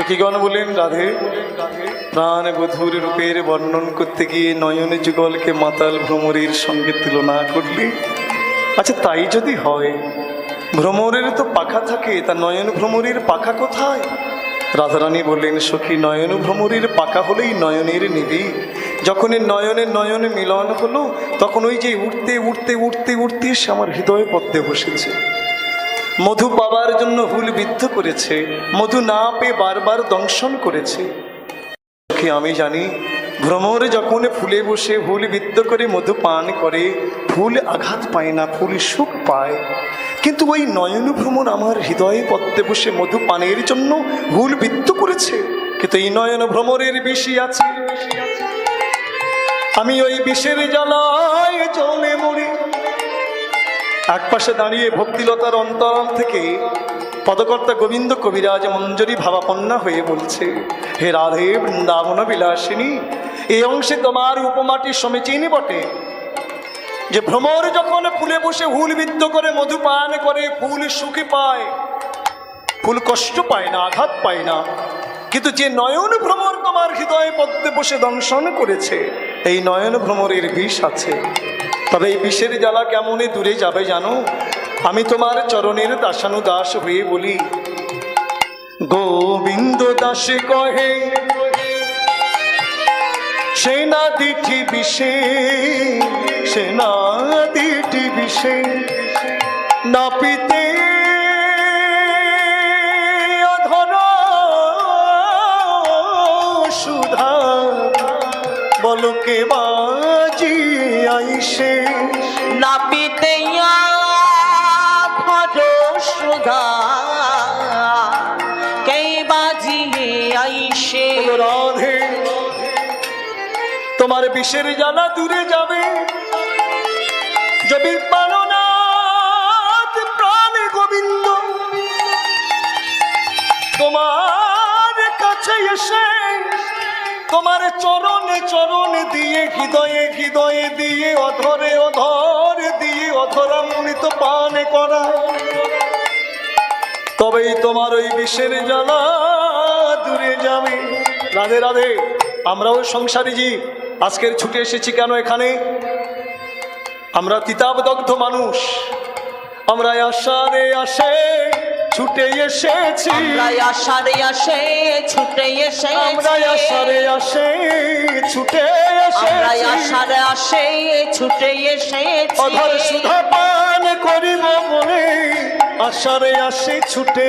সখীগণ বলেন, রাধে প্রাণ বধূর রূপের বর্ণন করতে গিয়ে নয়ন যুগলকে মাতাল ভ্রমরের সঙ্গে তুলনা করলে, আচ্ছা তাই যদি হয়, ভ্রমরের তো পাখা থাকে, তা নয়ন ভ্রমরের পাখা কোথায়? রাধারানী বললেন, সখী নয়ন ভ্রমরের পাখা হলেই নয়নের নিবি। যখন নয়নে নয়নে মিলন হলো, তখন ওই যে উঠতে উঠতে উঠতে উঠতে সে আমার হৃদয় পদ্মে বসেছে। মধু পাবার জন্য হুল বিদ্ধ করেছে, মধু না পেয়ে বারবার দংশন করেছে। আমি জানি ভ্রমর যখন ফুলে বসে হুল বিদ্ধ করে মধু পান করে, ফুল আঘাত পায় না, ফুল সুখ পায়। কিন্তু ওই নয়ন ভ্রমর আমার হৃদয়ে পদ্মে বসে মধু পানের জন্য হুল বিদ্ধ করেছে। কিন্তু এই নয়ন ভ্রমরের বেশি আছে, আমি ওই বিষের জ্বালায় জ্বলে মরি। একপাশে দাঁড়িয়ে ভক্তিলতার অন্তরাল থেকে পদকর্তা গোবিন্দ কবিরাজ মঞ্জরি ভাবাপন্না হয়ে বলছে, হে রাধে বৃন্দাবন বিলাসিনী, এই অংশে তোমার উপমাটি সমীচীন বটে যে ভ্রমর যখন ফুলে বসে হুল বিদ্ধ করে মধু পান করে, ফুল সুখী পায়, ফুল কষ্ট পায় না, আঘাত পায় না। কিন্তু যে নয়ন ভ্রমর তোমার হৃদয়ে পদ্মে বসে দংশন করেছে, এই নয়ন ভ্রমরের বিষ আছে। তবে এই বিষের জ্বালা কেমনে দূরে যাবে জানো? আমি তোমার চরণের দাসানুদাস হয়ে বলি, গোবিন্দ দাসে কহে সেনা দিঠি বিষে, সেনা দিঠি বিষে না পিতে অধর সুধা বলকে বাজি আইসে, না পিতে অধর সুধা কে বাজিয়ে আইসে। রাধে তোমার বিষের জ্বালা দূরে যাবে যদি প্রাণনাথ প্রাণ গোবিন্দ তোমার কাছে এসে তোমার চরণে চরণে দিয়ে, হৃদয়ে হৃদয়ে দিয়ে, অধরে অধর দিয়ে অধরামৃত পান করা, তবেই তোমার ওই বিষের জ্বালা দূরে যাবে। রাধে রাধে। আমরাও সংসারী জীব, আজকের ছুটে এসেছি কেন এখানে? আমরা তিতাবদগ্ধ মানুষ, আমরা আশারে আসে ছুটে এসেছি, আমরা আশারে আসে ছুটে এসেছি, আমরা আশারে আসে ছুটে আমরা এসেছি, আশারে আসে ছুটে এসেছি। অধর সুধা পান করিব বলে আশারে আসে ছুটে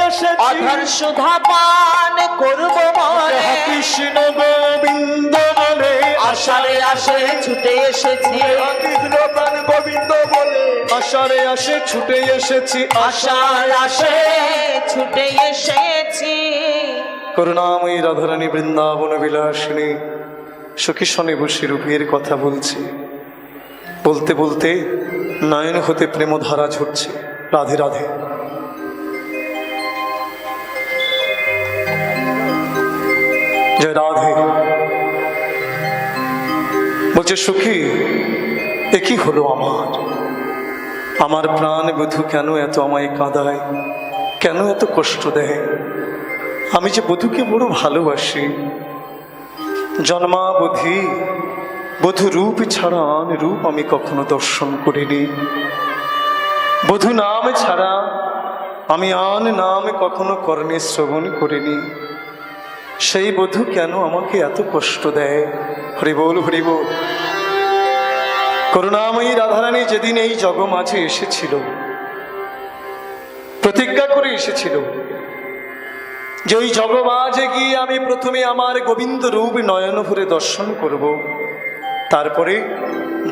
এসেছি, অধর সুধা পান করব মনে কৃষ্ণ গোবিন্দ বলে আশারে আসে ছুটে এসেছি, কৃষ্ণ প্রাণ গোবিন্দ বলে আশারে আসে ছুটে এসেছি, আশার আসে ছুটে এসেছি। করুণাময়ী রাধারানী বৃন্দাবন বিলাসিনী সখী শনে বসে রূপের কথা বলছে। বলতে বলতে নয়ন হতে প্রেমধারা ঝরছে। রাধে রাধে। জয় রাধে। বলছে, সখী এ কি হলো আমার, আমার প্রাণ বধূ কেন এত আমায় কাঁদায়, কেন এত কষ্ট দেয়? আমি যে বধূকে বড় ভালোবাসি, জন্মাবধি বধূ রূপ ছাড়া আন রূপ আমি কখনো দর্শন করিনি, বধূ নাম ছাড়া আমি আন নাম কখনো কর্ণে শ্রবণ করিনি। সেই বধূ কেন আমাকে এত কষ্ট দেয়? হরি বল হরি বল। করুণাময়ী রাধারানী যেদিন এই জগমাঝে এসেছিল, প্রতিজ্ঞা করে এসেছিল যে ওই জগমাঝে গিয়ে আমি প্রথমে আমার গোবিন্দ রূপ নয়ন ভরে দর্শন করব, তারপরে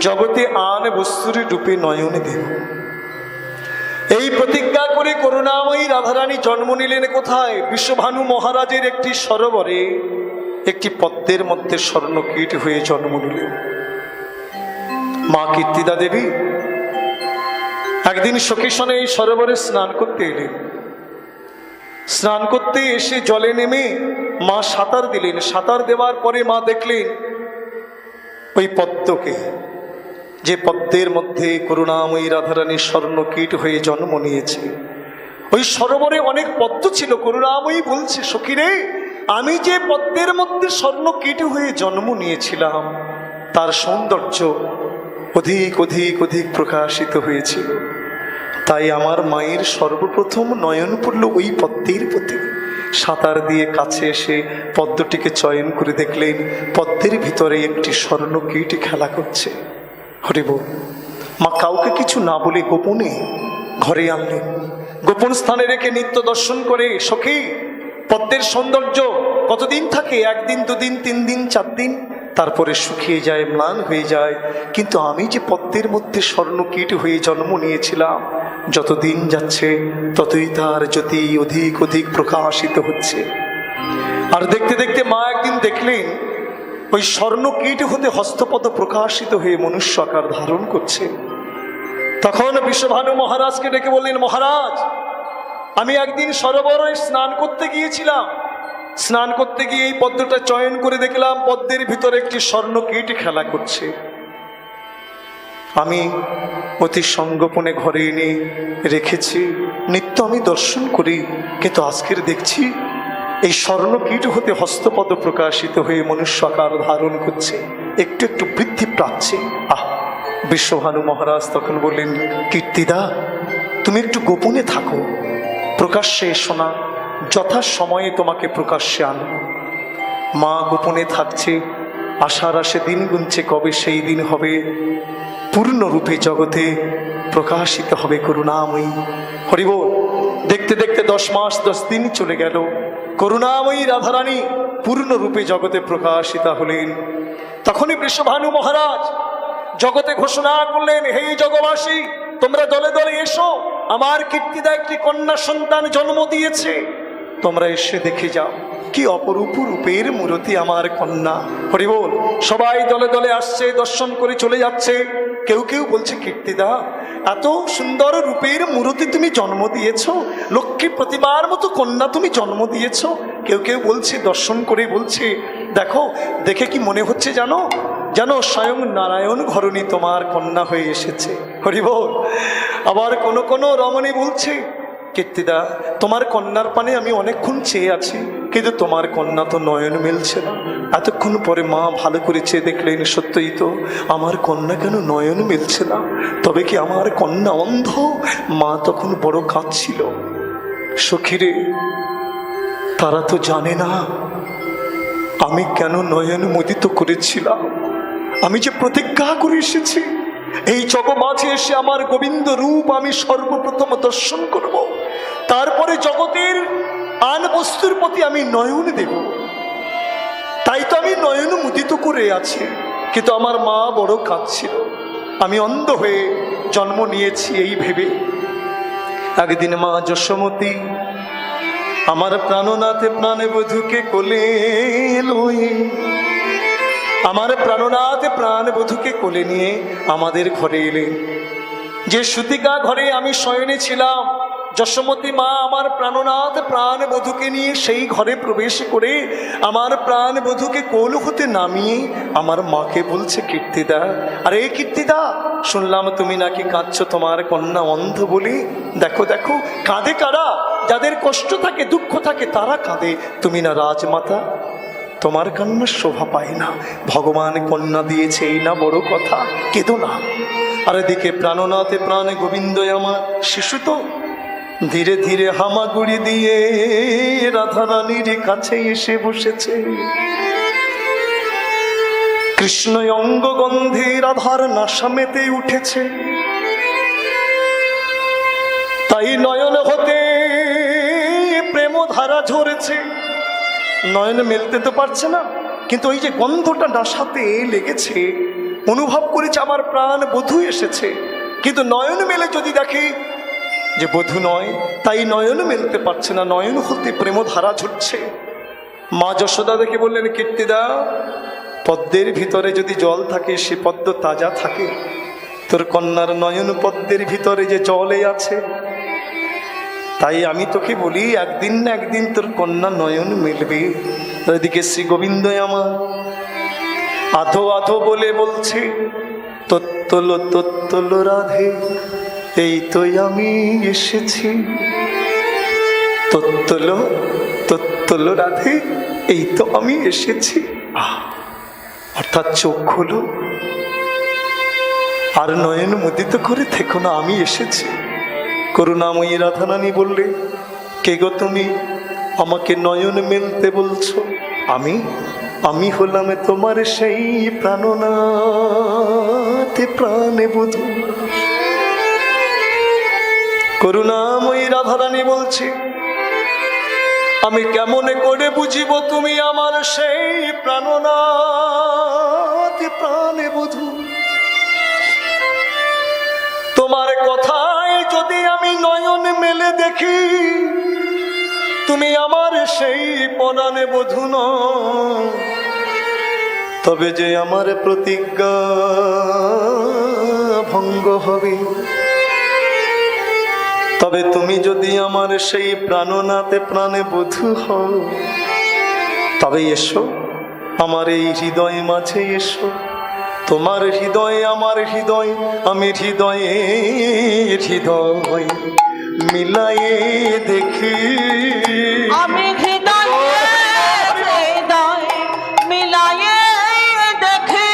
জগতে আন বস্তুর রূপে নয়ন দেব। এই প্রতিজ্ঞা করে করুণাময়ী রাধারানী জন্ম নিলেন কোথায়? বিশ্বভানু মহারাজের একটি সরোবরে, একটি পদ্মের মধ্যে স্বর্ণকীট হয়ে জন্ম নিলেন। মা কীর্তিদা দেবী একদিন সখীসনে এই সরোবরে স্নান করতে এলেন। স্নান করতে এসে জলে নেমে মা সাঁতার দিলেন। সাঁতার দেওয়ার পরে মা দেখলেন ওই পদ্মকে, যে পদ্মের মধ্যে করুণাময়ী রাধারানী স্বর্ণকীট হয়ে জন্ম নিয়েছে, ওই সরোবরে অনেক পদ্ম ছিল। করুণাময়ী বলছে, সখী রে, আমি যে পদ্মের মধ্যে স্বর্ণকীট হয়ে জন্ম নিয়েছিলাম, তার সৌন্দর্য অধিক অধিক অধিক প্রকাশিত হয়েছিল। তাই আমার মায়ের সর্বপ্রথম নয়ন পড়ল ওই পদ্মের প্রতি। সাঁতার দিয়ে কাছে এসে পদ্মটিকে চয়ন করে দেখলেন পদ্মের ভিতরে একটি স্বর্ণকীট খেলা করছে। হরি বল। মা কাউকে কিছু না বলে গোপনে ঘরে আনলেন। গোপন স্থানে রেখে নিত্য দর্শন করে, সখী, পদ্মের সৌন্দর্য কতদিন থাকে? 1 দিন, 2 দিন, 3 দিন, 4 দিন, তারপরে শুকিয়ে যায়, ম্লান হয়ে যায়। কিন্তু আমি যে পদ্মের মধ্যে স্বর্ণকীট হয়ে জন্ম নিয়েছিলাম, যত দিন যাচ্ছে ততই তার জ্যোতি অধিক অধিক প্রকাশিত হচ্ছে। আর দেখতে দেখতে মা একদিন দেখলেন ওই স্বর্ণকীট হতে হস্তপদ প্রকাশিত হয়ে মনুষ্য আকার ধারণ করছে। তখন বিশ্বভানু মহারাজকে ডেকে বললেন, মহারাজ, আমি একদিন সরোবরে স্নান করতে গিয়েছিলাম। স্নান করতে গিয়ে এই পদ্মটা চয়ন করে দেখলাম পদ্মের ভিতরে একটি স্বর্ণকীট খেলা করছে। আমি অতি সংগোপনে ঘরে এনে রেখেছি। নিত্য আমি দর্শন করি, কিন্তু আজকের দেখছি এই স্বর্ণকীট হতে হস্তপদ প্রকাশিত হয়ে মনুষ্য আকার ধারণ করছে, একটু একটু বৃদ্ধি পাচ্ছে। বিশ্বভানু মহারাজ তখন বললেন, কীর্তিদা, তুমি একটু গোপনে থাকো, প্রকাশ্যে এসো না, যথা সময়ে তোমাকে প্রকাশ্যে আনব। মা গোপনে থাকছে, আশার আশে দিন গুনছে, কবে সেই দিন হবে, পূর্ণরূপে জগতে প্রকাশিত হবে করুণাময়ী। হরিবোল। দেখতে দেখতে 10 মাস 10 দিন চলে গেল। করুণাময়ী রাধারানী পূর্ণরূপে জগতে প্রকাশিতা হলেন। তখনই বৃষভানু মহারাজ জগতে ঘোষণা করলেন, হে জগবাসী, তোমরা দলে দলে এসো, আমার কীর্তিদা একটি কন্যা সন্তান জন্ম দিয়েছে, তোমরা এসে দেখে যাও, কি অপরূপ রূপের মূরতি আমার কন্যা। হরিবোল। সবাই দলে দলে আসছে, দর্শন করে চলে যাচ্ছে। কেউ কেউ বলছে, কীর্তিদা, এত সুন্দর রূপের মূরতি তুমি জন্ম দিয়েছ, লক্ষ্মী প্রতিমার মতো কন্যা তুমি জন্ম দিয়েছ। কেউ কেউ বলছে, দর্শন করে বলছে, দেখো, দেখে কি মনে হচ্ছে জানো, যেন স্বয়ং নারায়ণ ঘরণী তোমার কন্যা হয়ে এসেছে। হরিবোল। আবার কোনো কোনো রমণী বলছে, কীর্তিদা, তোমার কন্যার পানে আমি অনেকক্ষণ চেয়ে আছি, কিন্তু তোমার কন্যা তো নয়ন মেলছে না। এতক্ষণ পরে মা ভালো করে চেয়ে দেখলেন, সত্যই তো আমার কন্যা কেন নয়ন মেলছে না, তবে কি আমার কন্যা অন্ধ? মা তখন বড় কাঁদছিল। সখীরে, তারা তো জানে না আমি কেন নয়ন মুদিত করেছিলাম। আমি যে প্রতিজ্ঞা করে এসেছি, এই জগমাঝে এসে আমার গোবিন্দ রূপ আমি সর্বপ্রথম দর্শন করব, তারপরে জগতের আন বস্তুর প্রতি আমি নয়ন দেব। তাই তো আমি নয়ন মুদিত করে আছি। কিন্তু আমার মা বড় কাঁদছিল, আমি অন্ধ হয়ে জন্ম নিয়েছি এই ভেবে। একদিন মা যশোমতী আমার প্রাণনাথে প্রাণবধূকে কোলে লই, আমার প্রাণনাথ প্রাণবধূকে কোলে নিয়ে আমাদের ঘরে এলেন। যে সুতিকা ঘরে আমি শয়নে ছিলাম, যশোমতী মা আমার প্রাণনাথ প্রাণবধূকে নিয়ে সেই ঘরে প্রবেশ করে আমার প্রাণবধূকে কোল হতে নামিয়ে আমার মাকে বলছে, কীর্তিদা, আরে কীর্তিদা, শুনলাম তুমি নাকি কাঁদছো তোমার কন্যা অন্ধ বলে। দেখো দেখো, কাঁদে কারা? যাদের কষ্ট থাকে, দুঃখ থাকে, তারা কাঁদে। তুমি না রাজমাতা, তোমার কান্নার শোভা পায় না। ভগবান কন্যা দিয়েছে, এই না বড় কথা, কেঁদো না। আর এদিকে প্রাণনাথে প্রাণে গোবিন্দ আমার শিশু তো ধীরে ধীরে হামাগুড়ি দিয়ে রাধারানীর কাছে এসে বসেছে। কৃষ্ণ অঙ্গ গন্ধে রাধার নাশা মেতে উঠেছে, তাই নয়ন হতে প্রেম ধারা ঝরেছে। নয়ন মেলতে তো পারছে না, কিন্তু ওই যে গন্ধটা নাশাতে লেগেছে, অনুভব করেছে আমার প্রাণ বধূ এসেছে। কিন্তু নয়ন মেলে যদি দেখে যে বধূ নয়, তাই নয়ন মেলতে পারছে না, নয়ন হতে প্রেম ধারা ঝরছে। মা যশোদা দেখে বললেন, কীর্তিদা, পদ্মের ভিতরে যদি জল থাকে সে পদ্ম তাজা থাকে, তোর কন্যার নয়ন পদ্মের ভিতরে যে জলে আছে, তাই আমি তোকে বলি একদিন না একদিন তোর কন্যা নয়ন মিলবে। এদিকে শ্রী গোবিন্দ আমার আধো আধো বলে বলছে, তোত্তলো তোত্তলো রাধে, এই তো আমি এসেছি। তোত্তলো তোত্তলো রাধে, এই তো আমি এসেছি। অর্থাৎ চোখ খোলো আর নয়ন মুদিত করে থেকো না, আমি এসেছি। করুণাময়ী রাধারানী বললে, কে গো তুমি, আমাকে নয়ন মেলতে বলছো? আমি হলাম তোমার সেই প্রাণনাথ প্রাণে বধূ। করুণাময়ী রাধারানী বলছে, আমি কেমন করে বুঝিব তুমি আমার সেই প্রাণনাথ প্রাণে বধূ? তোমার কথায় যদি আমি নয়ন মেলে দেখি তুমি আমার সেই পরাণে বধূ নও, তবে যে আমার প্রতিজ্ঞা ভঙ্গ হবে। তবে তুমি যদি আমার সেই প্রাণনাথে প্রাণে বধূ হও, তবে এসো আমার এই হৃদয় মাঝে এসো। তোমার হৃদয় আমার হৃদয়, আমি হৃদয়ে হৃদয় মিলায়ে দেখি। আমি হৃদয় হৃদয় মিলায়ে দেখি।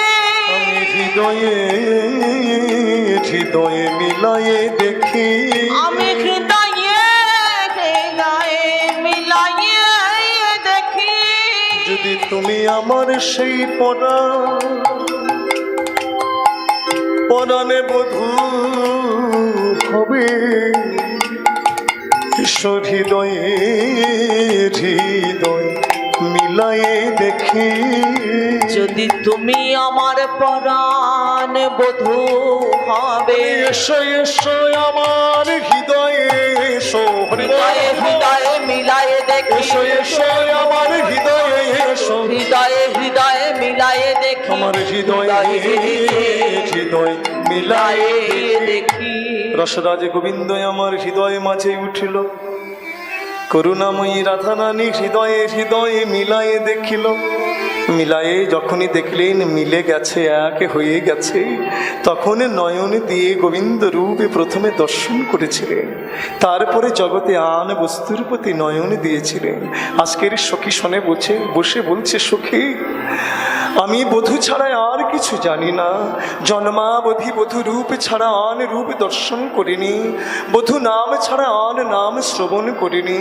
আমি হৃদয়ে হৃদয়ে মিলায়ে দেখি। আমি হৃদয়ে হৃদয় মিলায়ে দেখি। যদি তুমি আমার সেই পরাণে বধূ হবে, ঈশ্বর হৃদয়ে হৃদয় মিলায়ে দেখি। যদি তুমি আমার পরাণ বধূ হবে, এসো এসো আমার হৃদয়ে এসো, হৃদয়ে হৃদয়ে মিলায়ে দেখি। এসো এসো আমার হৃদয়ে এসো, হৃদয়ে হৃদয়ে মিলায়ে দেখি। আমার হৃদয়ে হৃদয় মিলায়ে দেখি। রসরাজ গোবিন্দ আমার হৃদয় মাঝে উঠিল। করুণাময়ী রাধারানী হৃদয়ে হৃদয়ে মিলায়ে দেখিল। মিলায়ে যখনই দেখলেন মিলে গেছে, এক হয়ে গেছে, তখন নয়ন দিয়ে গোবিন্দ রূপে প্রথমে দর্শন করেছিলেন, তারপরে জগতে আন বস্তুর প্রতি নয়ন দিয়েছিলেন। আজকের সখী শোনে বসে বলছে, সখী আমি বধূ ছাড়া আর কিছু জানি না। জন্মাবধি বধূ রূপ ছাড়া আন রূপ দর্শন করিনি, বধূ নাম ছাড়া আন নাম শ্রবণ করিনি।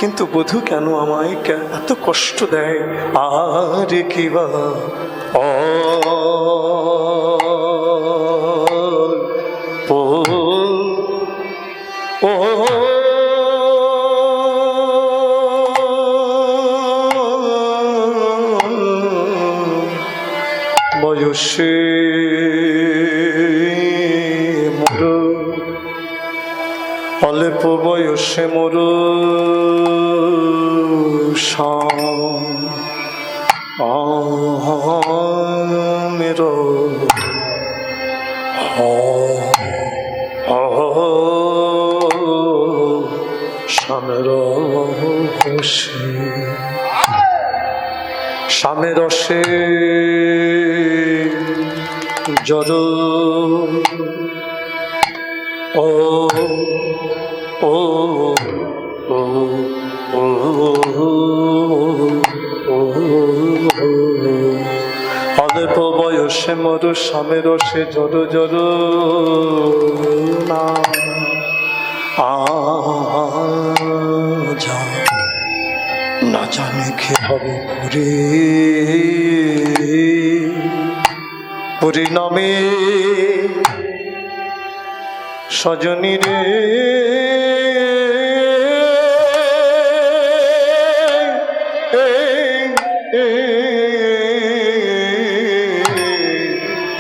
কিন্তু বধূ কেন আমায় এত কষ্ট দেয়? আর কিবা ও বয়সে মোর, অল্প বয়সে মোর মের স্বামের রসে জর ও ও ও ও অল্প বয়সে মোর স্বামী রসে জর জর না না জানে কি হবে পরিণামে সজনী রে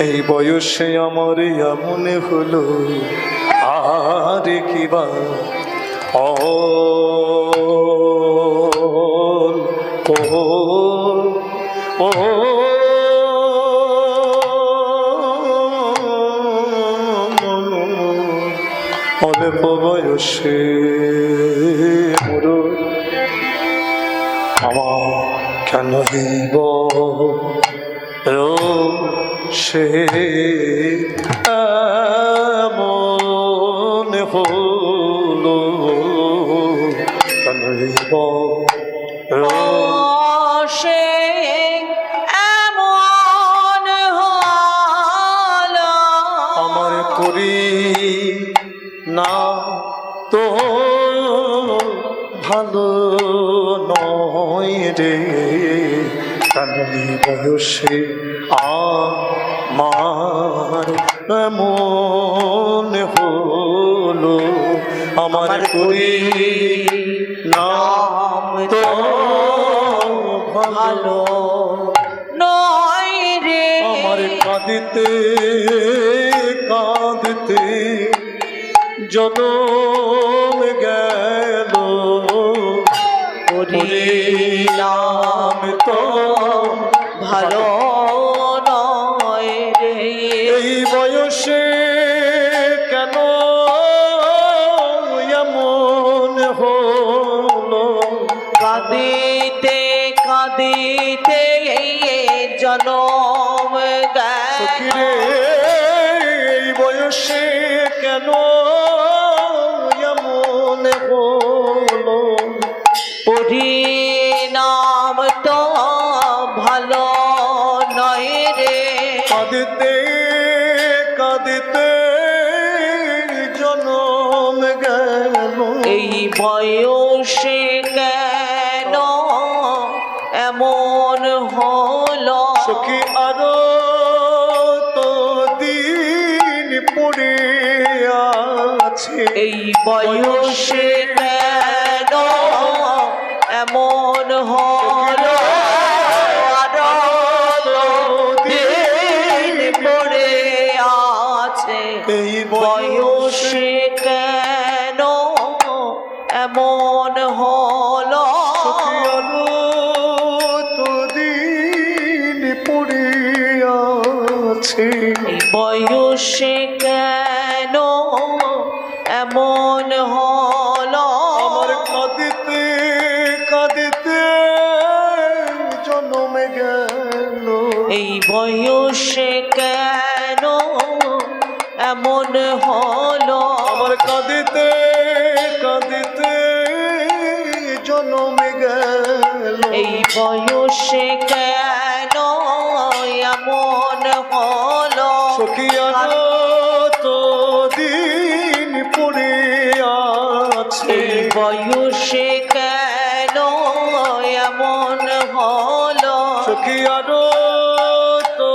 এই বয়সে আমার এমন হলো আর কিবা ও ও অল্প বয়সে মোর আমার কেন হইব সে এমন হলো কেন সে এমন হলো আমার করি না তো ভালো নয় রে, কানাই বয়সে আমার এমন হলো। আমার করি নাম তো ভালো নয় রে, আমার কাঁদিতে কাঁদিতে জনম গেল, পরিণাম তো ভালো নয় রে। এই বয়সে কেন এমন হলো, কাঁদিতে কাঁদিতে জনম সখী গেল, রে এই বয়সে কেন এমন হলো, পরিণাম তো ভালো নয় রে। কাঁদিতে কাঁদিতে জনম গেল, এই বয়সে কেন এমন হলো, সখী আরো তো দিন পড়ে আছে, এই বয়সে কেন এমন হলো, আরো তো দিন পড়ে আছে, এই বয়সে কেন এমন হলো, সখী আরো তো দিন পড়ে আছে, এই বয়সে কেন এমন হলো, আমার কাঁদিতে কাঁদিতে জন্মে গেল, এই বয়সে কেন এমন হলো, আমার কাঁদিতে কাঁদিতে জন্মে গেল, এই বয়সে কেন এমন হলো, সখী আরো তো দিন পড়ে আছে, এই বয়সে কেন এমন হলো, সখী আরো তো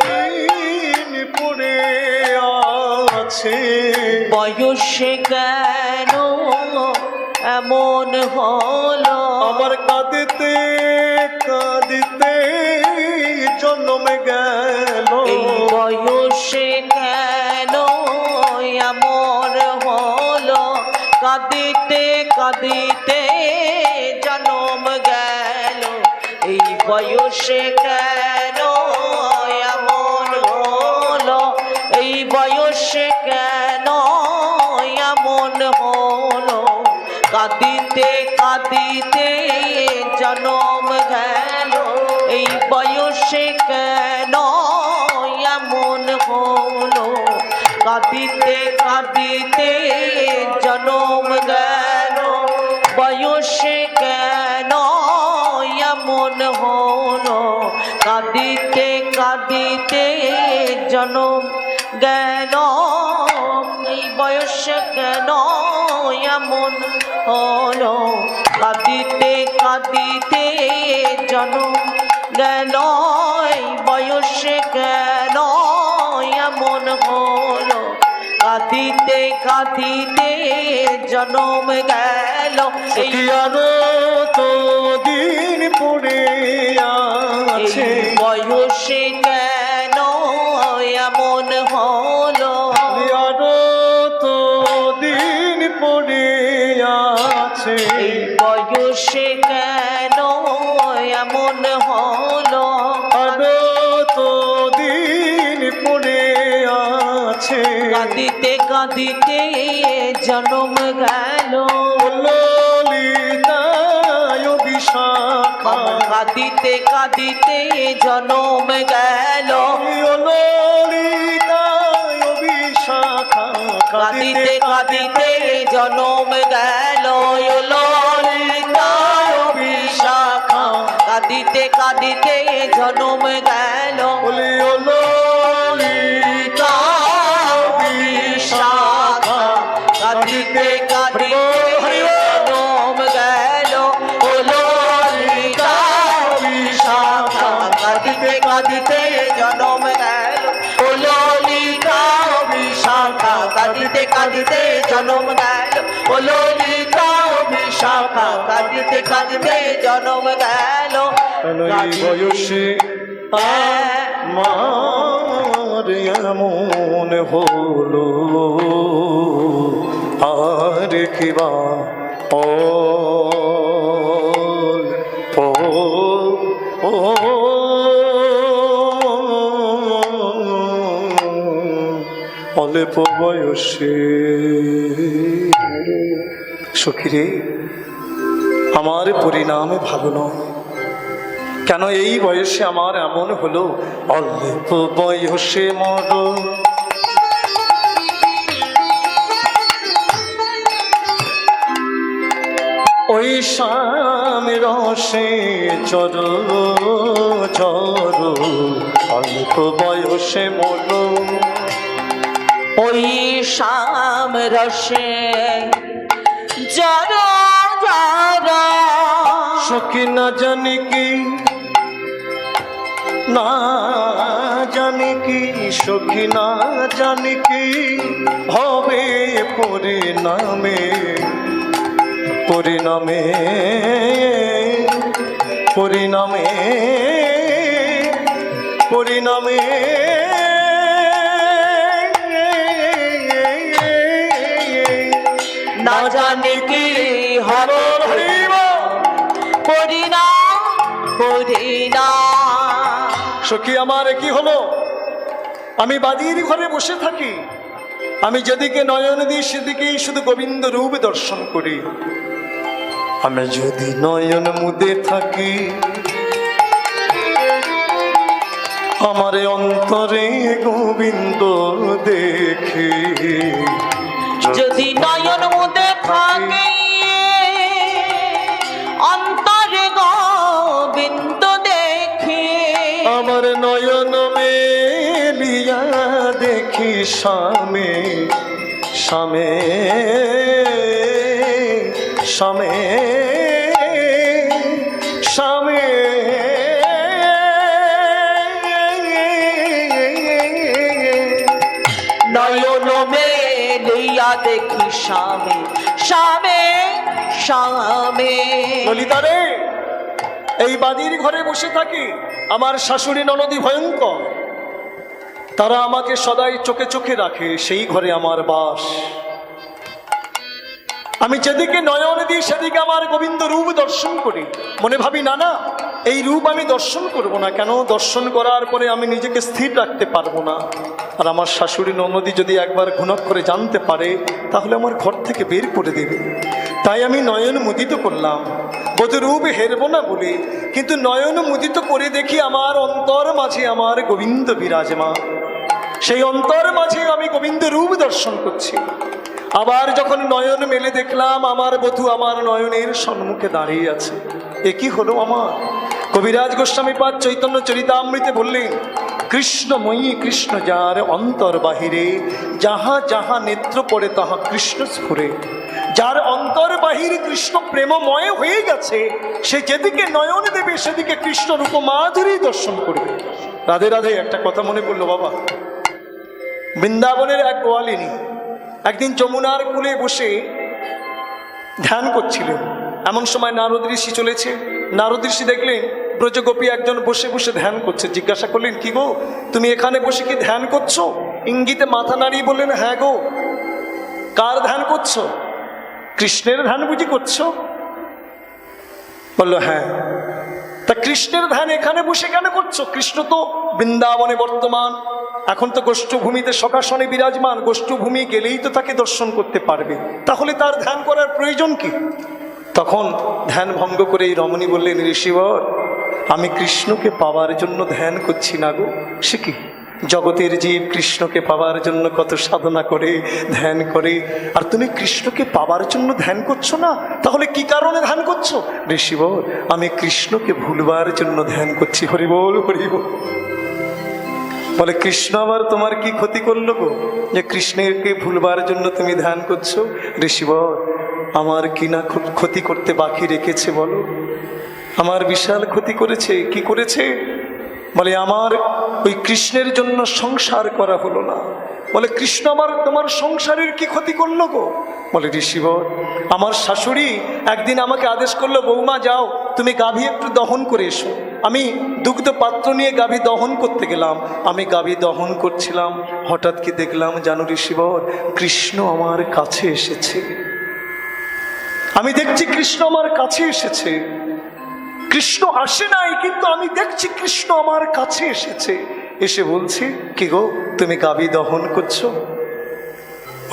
দিন পড়ে আছে, বয়সে কেন এমন হলো, আমার কাঁদিতে কাঁদিতে জন্মে গেল, এই বয়সে কেন এমন হলো, কাঁদিতে কাঁদিতে জন্ম গেল, এই বয়সে কেন এমন হলো, এই বয়সে কেন এমন হলো, কাঁদিতে কাঁদিতে জন্ম গেল, এই বয়সে কেন এমন হলো, কাঁদিতে কাঁদিতে জন্ম গেল, বয়সে কেন এমন হলো, কাঁদিতে কাঁদিতে জন্ম গেল, এই বয়সে কেন এমন হলো, কাঁদিতে কাঁদিতে জন্ম গেল, এই বয়সে কেন এমন হলো, কাঁদিতে কাঁদিতে জন্ম গেল, এই সখী আরো তো দিন পড়ে আছে, বয়সে কেন এমন হলো, আরো তো দিন পড়ে আছে, এই বয়সে কেন এমন হলো, আরো তো দিন পড়ে আছে, কাঁদিতে কাঁদিতে জন্ম গেল, ললিতা বিশাখা, কাঁদিতে কাঁদিতে জন্ম গেল, ললিতা বিশাখা, কাঁদিতে কাঁদিতে জন্ম গেল, ললিতা কাঁদিতে কাঁদিতে জনম গেল বলি ও ললিতা বিশাখা, কাঁদিতে কাঁদিতে জনম গেল ও ললিতা বিশাখা কাঁদিতে কাঁদিতে জনম গেল ও ললিতা বিশাখা কাঁদিতে কাঁদিতে জনম গেল ও ললিতা বিশাখা কাঁদিতে কাঁদিতে জনম গেল এই বয়সে আমার এমন হলো, আর কিবা অল্প বয়সে সখীরে আমার পরিণাম ভালো নয়। কেন এই বয়সে আমার এমন হলো? অল্প বয়সে মরণ ওই শাম রসে চর চর, অল্প বয়সে মরণ ওই শাম রসে জরা জরা সখী না জানি কি, না জানি কি সখী না জানি কি হবে পরিণামে, পরিণামে পরিণামে পরিণামে না জানি কি হবে পরিণাম পরিণাম। সখী আমার কি হলো? আমি বাদির ঘরে বসে থাকি, আমি যেদিকে নয়ন দিই সেদিকেই শুধু গোবিন্দ রূপ দর্শন করি। আমি যদি নয়ন মুদে থাকি আমার অন্তরে গোবিন্দ দেখি, যদি নয়ন মুদে থাকে অন্তরে গোবিন্দ দেখি, আমার নয়ন মেলিয়া দেখি স্বামী স্বামী স্বামী স্বামী নয়ন মেলিয়া দেখি স্বামী স্বামী স্বামী। ললিতা রে, এই বাদির ঘরে বসে থাকি, আমার শাশুড়ি ননদী ভয়ঙ্কর, তারা আমাকে সদাই চোখে চোখে রাখে, সেই ঘরে আমার বাস। আমি যেদিকে নয়ন দিই সেদিকে আমার গোবিন্দ রূপ দর্শন করি, মনে ভাবি না না এই রূপ আমি দর্শন করব না। কেন? দর্শন করার পরে আমি নিজেকে স্থির রাখতে পারবো না। আর আমার শাশুড়ি ননদী যদি একবার ঘুণক করে জানতে পারে তাহলে আমার ঘর থেকে বের করে দেবে। তাই আমি নয়ন মুদিত করলাম, বধূ রূপ হেরব না বলে, কিন্তু নয়ন মুদিত করে দেখি আমার অন্তর মাঝে আমার গোবিন্দ বিরাজমান। সেই অন্তর মাঝে আমি গোবিন্দ রূপ দর্শন করছি। আবার যখন নয়ন মেলে দেখলাম আমার বধূ আমার নয়নের সম্মুখে দাঁড়িয়ে আছে। এ কি হলো আমার? কবিরাজ গোস্বামীপাদ চৈতন্য চরিতামৃতে বললেন, কৃষ্ণময়ী কৃষ্ণ যার অন্তর বাহিরে, যাহা যাহা নেত্র পড়ে তাহা কৃষ্ণ স্ফুরে। যার অন্তর বাহির কৃষ্ণ প্রেমময় হয়ে গেছে, সে যেদিকে নয়ন দেবে সেদিকে কৃষ্ণ রূপ মাধুরী দর্শন করবে। রাধে রাধে। একটা কথা মনে পড়লো বাবা, বৃন্দাবনের এক গোয়ালিনী একদিন যমুনার কূলে বসে ধ্যান করছিলেন। এমন সময় নারদ ঋষি চলেছে। নারদ ঋষি দেখলেন ব্রজগোপী একজন বসে বসে ধ্যান করছে। জিজ্ঞাসা করলেন, কি গো তুমি এখানে বসে কি ধ্যান করছো? ইঙ্গিতে মাথা নাড়িয়ে বললেন, হ্যাঁ গো। কার ধ্যান করছো? কৃষ্ণের ধ্যান বুঝি করছো? বললো হ্যাঁ। তা কৃষ্ণের ধ্যান এখানে বসে কেন করছো? কৃষ্ণ তো বৃন্দাবনে বর্তমান, এখন তো গোষ্ঠভূমিতে সকাশনে বিরাজমান। গোষ্ঠভূমি গেলেই তো তাকে দর্শন করতে পারবে, তাহলে তার ধ্যান করার প্রয়োজন কি? তখন ধ্যান ভঙ্গ করে এই রমণী বললেন, ঋষিবর আমি কৃষ্ণকে পাওয়ার জন্য ধ্যান করছি না গো। সে কি? জগতের জীব কৃষ্ণকে পাওয়ার জন্য কত সাধনা করে, ধ্যান করে, আর তুমি কৃষ্ণকে পাওয়ার জন্য ধ্যান করছো না, তাহলে কি কারণে ধ্যান করছো? ঋষি বল, আমি কৃষ্ণকে ভুলবার জন্য ধ্যান করছি। হরি বল, হরি বল। বলে কৃষ্ণ আবার তোমার কি ক্ষতি করলো গো, যে কৃষ্ণকে ভুলবার জন্য তুমি ধ্যান করছো? ঋষি বল, আমার কি না ক্ষতি করতে বাকি রেখেছে বলো? আমার বিশাল ক্ষতি করেছে। কি করেছে? বলে আমার ওই কৃষ্ণের জন্য সংসার করা হলো না। বলে কৃষ্ণ আমার তোমার সংসারের কি ক্ষতি করলো গো? বলে ঋষিবর, আমার শাশুড়ি একদিন আমাকে আদেশ করলো, বৌমা যাও তুমি গাভী একটু দহন করে এসো। আমি দুগ্ধ পাত্র নিয়ে গাভী দহন করতে গেলাম। আমি গাভী দহন করছিলাম, হঠাৎ কি দেখলাম জানো ঋষিবর, কৃষ্ণ আমার কাছে এসেছে। আমি দেখছি কৃষ্ণ আমার কাছে এসেছে। কৃষ্ণ আসে নাই, কিন্তু আমি দেখছি কৃষ্ণ আমার কাছে এসেছে। এসে বলছে, কি গো তুমি গাভী দহন করছো,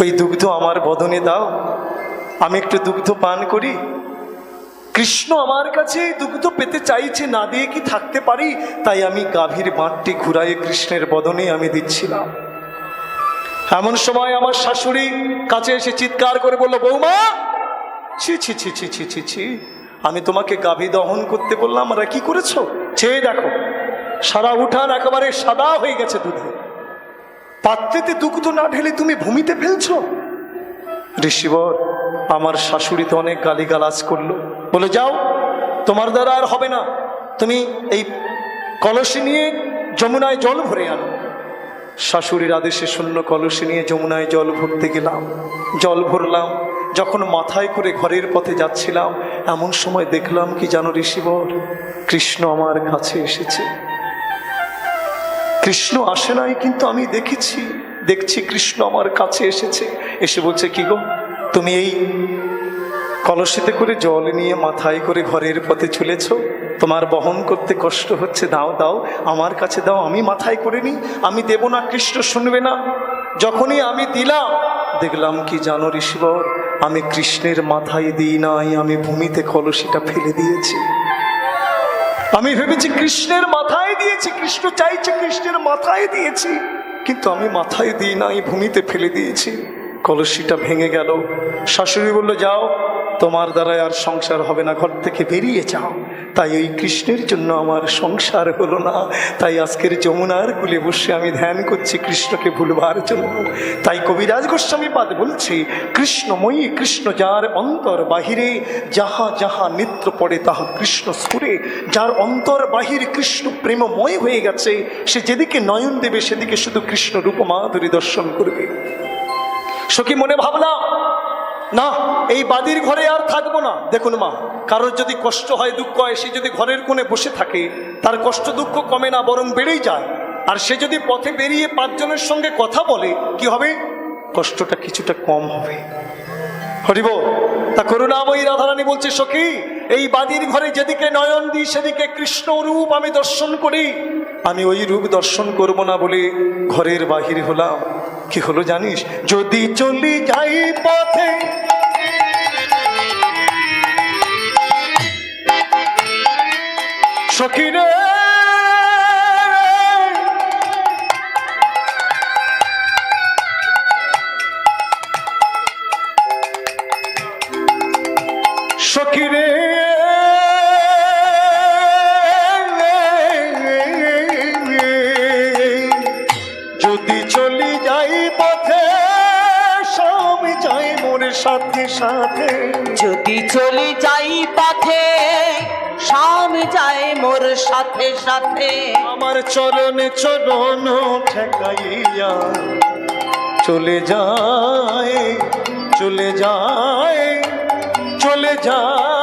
ওই দুগ্ধ আমার বদনে দাও, আমি একটু দুগ্ধ পান করি। কৃষ্ণ আমার কাছে দুগ্ধ পেতে চাইছে, না দিয়ে কি থাকতে পারি? তাই আমি গাভীর বাঁটটি ঘুরাই কৃষ্ণের বদনে আমি দিচ্ছিলাম। এমন সময় আমার শাশুড়ি কাছে এসে চিৎকার করে বলল, বৌমা ছি ছি ছি ছি ছি ছি ছি, আমি তোমাকে গাভী দহন করতে বললাম, আর কি করেছো? চেয়ে দেখো, সারা উঠান একেবারে সাদা হয়ে গেছে দুধে। পাত্রেতে দুগ্ধ না ঢেলে তুমি ভূমিতে ফেলছো। ঋষিবর, আমার শাশুড়ি তো অনেক গালিগালাজ করলো, বলে যাও তোমার দ্বারা আর হবে না, তুমি এই কলসি নিয়ে যমুনায় জল ভরে আনো। শাশুড়ির আদেশে শূন্য কলসি নিয়ে যমুনায় জল ভরতে গেলাম। জল ভরলাম, যখন মাথায় করে ঘরের পথে যাচ্ছিলাম, এমন সময় দেখলাম কি জানো ঋষিবর, কৃষ্ণ আমার কাছে এসেছে। কৃষ্ণ আসে নাই, কিন্তু আমি দেখছি কৃষ্ণ আমার কাছে এসেছে। এসে বলছে, কি গো তুমি এই কলসিতে করে জল নিয়ে মাথায় করে ঘরের পথে চলেছ, তোমার বহন করতে কষ্ট হচ্ছে, দাও দাও আমার কাছে দাও, আমি মাথায় করে নিই। আমি দেব না, কৃষ্ণ শুনবে না। যখনই আমি দিলাম, দেখলাম কি জানো ঋষিবর, আমি কৃষ্ণের মাথায় দিই নাই, আমি ভূমিতে কলসিটা ফেলে দিয়েছি। আমি ভেবেছি কৃষ্ণের মাথায় দিয়েছি, কৃষ্ণ চাইছে কৃষ্ণের মাথায় দিয়েছি, কিন্তু আমি মাথায় দিই নাই, ভূমিতে ফেলে দিয়েছি। কলসিটা ভেঙে গেল। শাশুড়ি বলল, যাও তোমার দ্বারাই আর সংসার হবে না, ঘর থেকে বেরিয়ে যাও। তাই ওই কৃষ্ণের জন্য আমার সংসার হলো না। তাই আজকের যমুনার কূলে বসে আমি ধ্যান করছি কৃষ্ণকে ভুলবার জন্য। তাই কবিরাজ গোস্বামী পাদ বলছি, কৃষ্ণময়ী কৃষ্ণ যার অন্তর বাহিরে, যাহা যাহা নিত্য পড়ে তাহা কৃষ্ণ সুরে। যার অন্তর বাহির কৃষ্ণ প্রেমময় হয়ে গেছে, সে যেদিকে নয়ন দেবে সেদিকে শুধু কৃষ্ণ রূপ মাধুরী দর্শন করবে। সখী মনে ভাবলাম, না এই বাদির ঘরে আর থাকবো না। দেখুন মা, কারোর যদি কষ্ট হয়, দুঃখ হয়, সে যদি ঘরের কোণে বসে থাকে, তার কষ্ট দুঃখ কমে না, বরং বেড়েই যায়। আর সে যদি পথে বেরিয়ে পাঁচজনের সঙ্গে কথা বলে, কি হবে? কষ্টটা কিছুটা কম হবে। হরিব। তা করুণাময়ী রাধারানী বলছে, সখী এই বাদির ঘরে যেদিকে নয়ন দিই সেদিকে কৃষ্ণ রূপ আমি দর্শন করি। আমি ওই রূপ দর্শন করব না বলে ঘরের বাহির হলাম। কি হলো জানিস? যদি চলি যাই পথে, সখী রে সখী রে, যদি চলি যাই পথে, স্বামী যাই মোর সাথে সাথে। যদি চলি যাই পথে, স্বামী যায় মোর সাথে সাথে। আমার চরণে চরণ ঠেকাইয়া চলে যায়, চলে যায়, চলে যায়,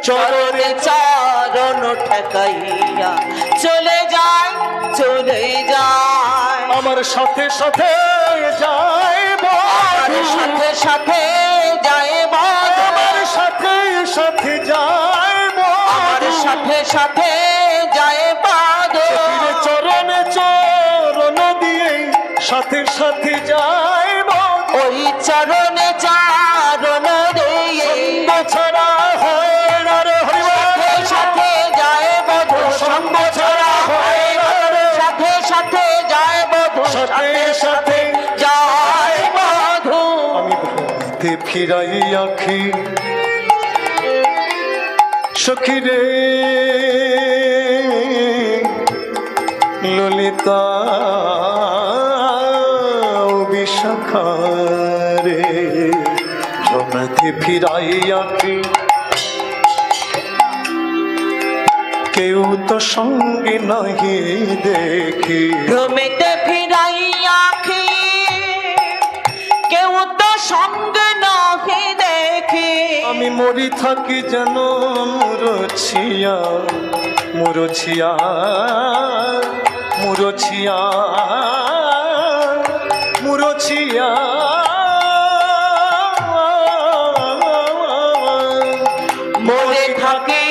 চরণে চরণ ঠেকাইয়া চলে যায়, চলে যায়। আমার সাথে সাথে যায়, আমার সাথে সাথে যায়, আমার সাথে সাথে যায়, আমার সাথে সাথে যায় বাদ। চরণে চরণ দিয়ে সাথে সাথে যায়, ওই চরণে চরণ দিয়ে ছাড়া হয় না রে হরি বল। সাথে সাথে যায় ফিরাই আখি সখী রে ললিতা বিশাখা রে ভ্রমতে ফিরাই আখি কেউ তো সঙ্গে নাহি দেখি ভ্রমেতে ফিরাই আখি কেউ তো সঙ্গে নাহি দেখি আমি মরি থাকি যেন মুরছিয়া মুরছিয়া মুরছিয়া মুরছিয়া মরে থাকে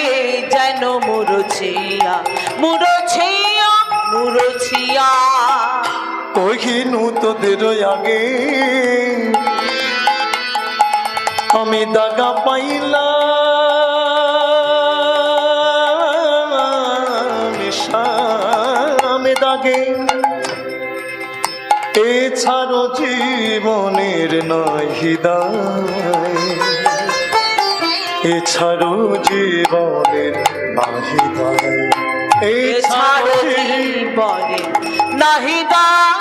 যেন মুরছিয়া মুরছিয়া মুরছিয়া কহিনু তোদের আগে আমি দাগা পাইলাম আমি দাগে এছাড়ো জীবনের নহি দায় এছাড়ো জীবনের নাহি দায় এছাড়ো জীবনে নাহি দায়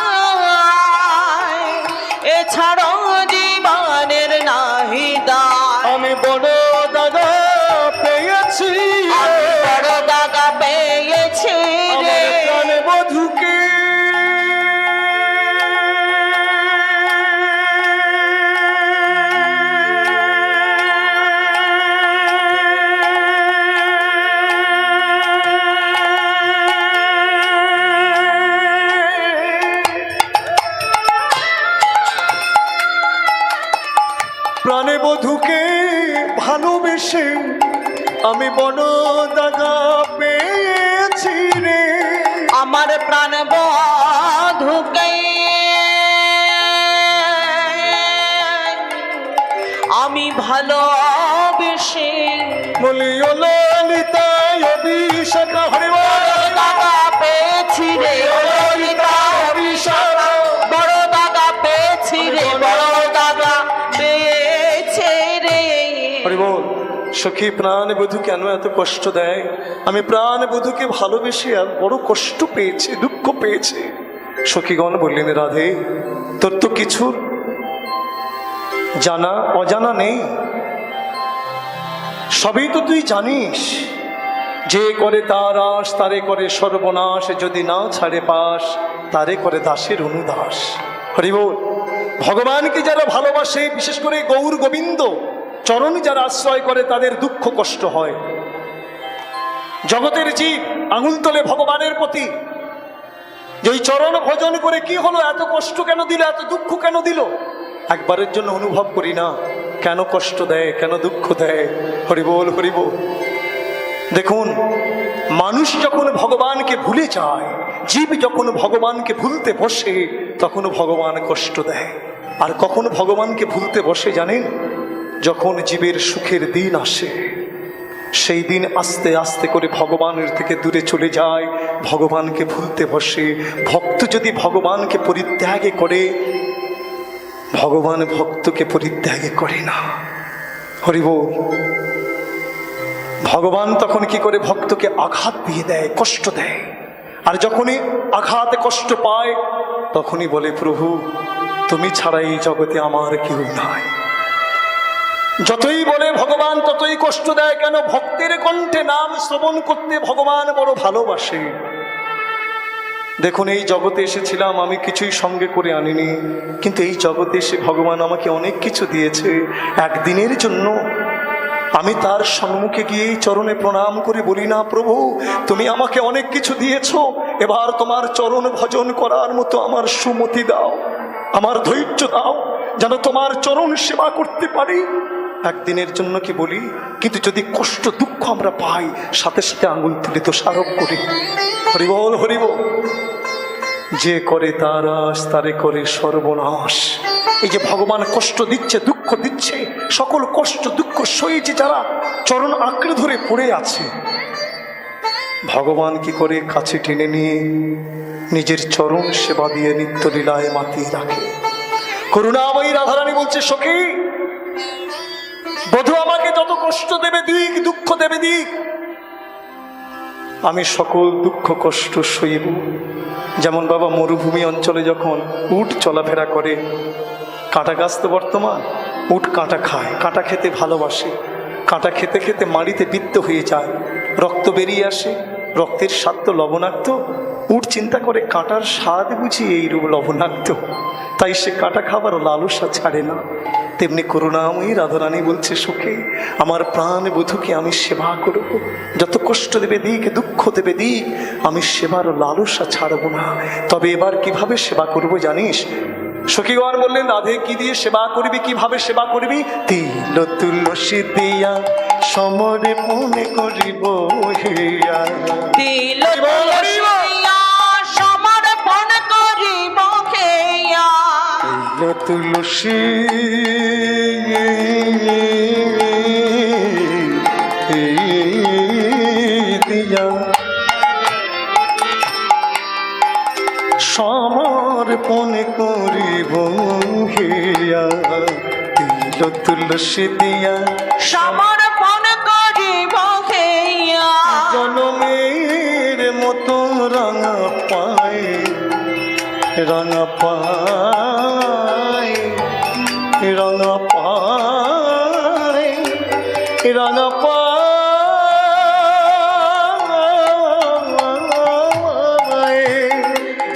এছাড়ো জীবনের নাহি দায় আমি বড় দাদা পেয়েছি আমি বড় দাগা পেয়েছি রে আমার প্রাণে বধূকে প্রাণে বধূকে ভালোবেসে আমি বড় দাগা পেয়েছি রে আমার প্রাণ বধূকে আমি ভালোবেসে বলি ও ললিতা অভিষেকা হরি বল দাগা পেয়েছি রে ও ললিতা অভিশাপা বড় দাগা পেয়েছি রে বড় দাগা পেয়েছে রে হরি বল সখী প্রাণ বধূ কেন এত কষ্ট দেয় আমি প্রাণ বধূকে ভালোবেসে আর বড় কষ্ট পেয়েছি দুঃখ পেয়েছি সখীগণ বললেন রাধে তোর তো কিছুর জানা অজানা নেই সবই তো তুই জানিস যে করে তার আশ তারে করে সর্বনাশ যদি না ছাড়ে পাশ তারে করে দাসের অনুদাস হরি বল ভগবানকে যারা ভালোবাসে বিশেষ করে গৌর গোবিন্দ চরণ যারা আশ্রয় করে তাদের দুঃখ কষ্ট হয় জগতের জীব আঙুল তোলে ভগবানের প্রতি যে ওই চরণ ভজন করে কি হলো এত কষ্ট কেন দিল এত দুঃখ কেন দিল একবারের জন্য অনুভব করি না কেন কষ্ট দেয় কেন দুঃখ দেয় হরি বল হরি বল দেখুন মানুষ যখন ভগবানকে ভুলে যায় জীব যখন ভগবানকে ভুলতে বসে তখন ভগবান কষ্ট দেয় আর কখন ভগবানকে ভুলতে বসে জানেন যখন জীবের সুখের দিন আসে সেই দিন আস্তে আস্তে করে ভগবানের থেকে দূরে চলে যায় ভগবানকে ভুলতে বসে ভক্ত যদি ভগবানকে পরিত্যাগে করে ভগবান ভক্তকে পরিত্যাগে করে না হরি বল ভগবান তখন কি করে ভক্তকে আঘাত দিয়ে দেয় কষ্ট দেয় আর যখনই আঘাতে কষ্ট পায় তখনই বলে প্রভু তুমি ছাড়া এই জগতে আমার কেউ নাই যতই বলে ভগবান ততই কষ্ট দেয় কেন ভক্তের কণ্ঠে নাম শ্রবণ করতে ভগবান বড় ভালোবাসে দেখুন এই জগতে এসেছিলাম আমি কিছুই সঙ্গে করে আনিনি কিন্তু এই জগতে এসে ভগবান আমাকে অনেক কিছু দিয়েছে একদিনের জন্য আমি তার সম্মুখে গিয়ে চরণে প্রণাম করে বলি না প্রভু তুমি আমাকে অনেক কিছু দিয়েছো এবার তোমার চরণ ভজন করার মতো আমার সুমতি দাও আমার ধৈর্য দাও যেন তোমার চরণ সেবা করতে পারি একদিনের জন্য কি বলি কিন্তু যদি কষ্ট দুঃখ আমরা পাই সাথে সাথে আঙুল তুলে তো সারব করি হরিবল হরিবল যে করে তার আশ তারে করে সর্বনাশ এই যে ভগবান কষ্ট দিচ্ছে দুঃখ দিচ্ছে সকল কষ্ট দুঃখ সইছে যারা চরণ আঁকড়ে ধরে পড়ে আছে ভগবান কি করে কাছে টেনে নিয়ে নিজের চরণ সেবা দিয়ে নিত্য লীলায় মাতিয়ে রাখে করুণাময়ী রাধারানী বলছে সখী বধূ আমাকে যত কষ্ট দেবে দিক, দুঃখ দেবে দিক, আমি সকল দুঃখ কষ্ট সইব। যেমন বাবা মরুভূমি অঞ্চলে যখন উট চলাফেরা করে, কাঁটা গাছ তো বর্তমান, উট কাঁটা খায়, কাঁটা খেতে ভালোবাসে, কাঁটা খেতে খেতে মাড়িতে বিত্ত হয়ে যায়, রক্ত বেরিয়ে আসে, রক্তের স্বাদ তো লবণাক্ত। উট চিন্তা করে কাঁটার স্বাদ বুঝি এইরূপ লবণাক্ত, তাই সে কাঁটা খাবার লালসা ছাড়ে না। তেমনি করুণাময়ী রাধারানী বলছে, সুখে আমার প্রাণ বধূকে আমি সেবা করব, যত কষ্ট দেবে দিক, দুঃখ দেবে দিক, আমি সেবার লালসা ছাড়ব না। তবে এবার কিভাবে সেবা করব জানিস? সখীগণ বললেন, রাধে কি দিয়ে সেবা করবি, কিভাবে সেবা করবি? তিল তুলসী দিয়া সমরে মনে করিব হিয়া, তিল তুলসী দিয়া সমর্পণ করিব হেয়া। তিল তুলসী দিয়া সমর্পণ করিব হিয়া, তিল তুলসী দিয়া সমর্পণ করিব হেয়া। জনমের মতো রাঙা পায়, রাঙা পায়, রাঙা পায়, রাঙা পায়,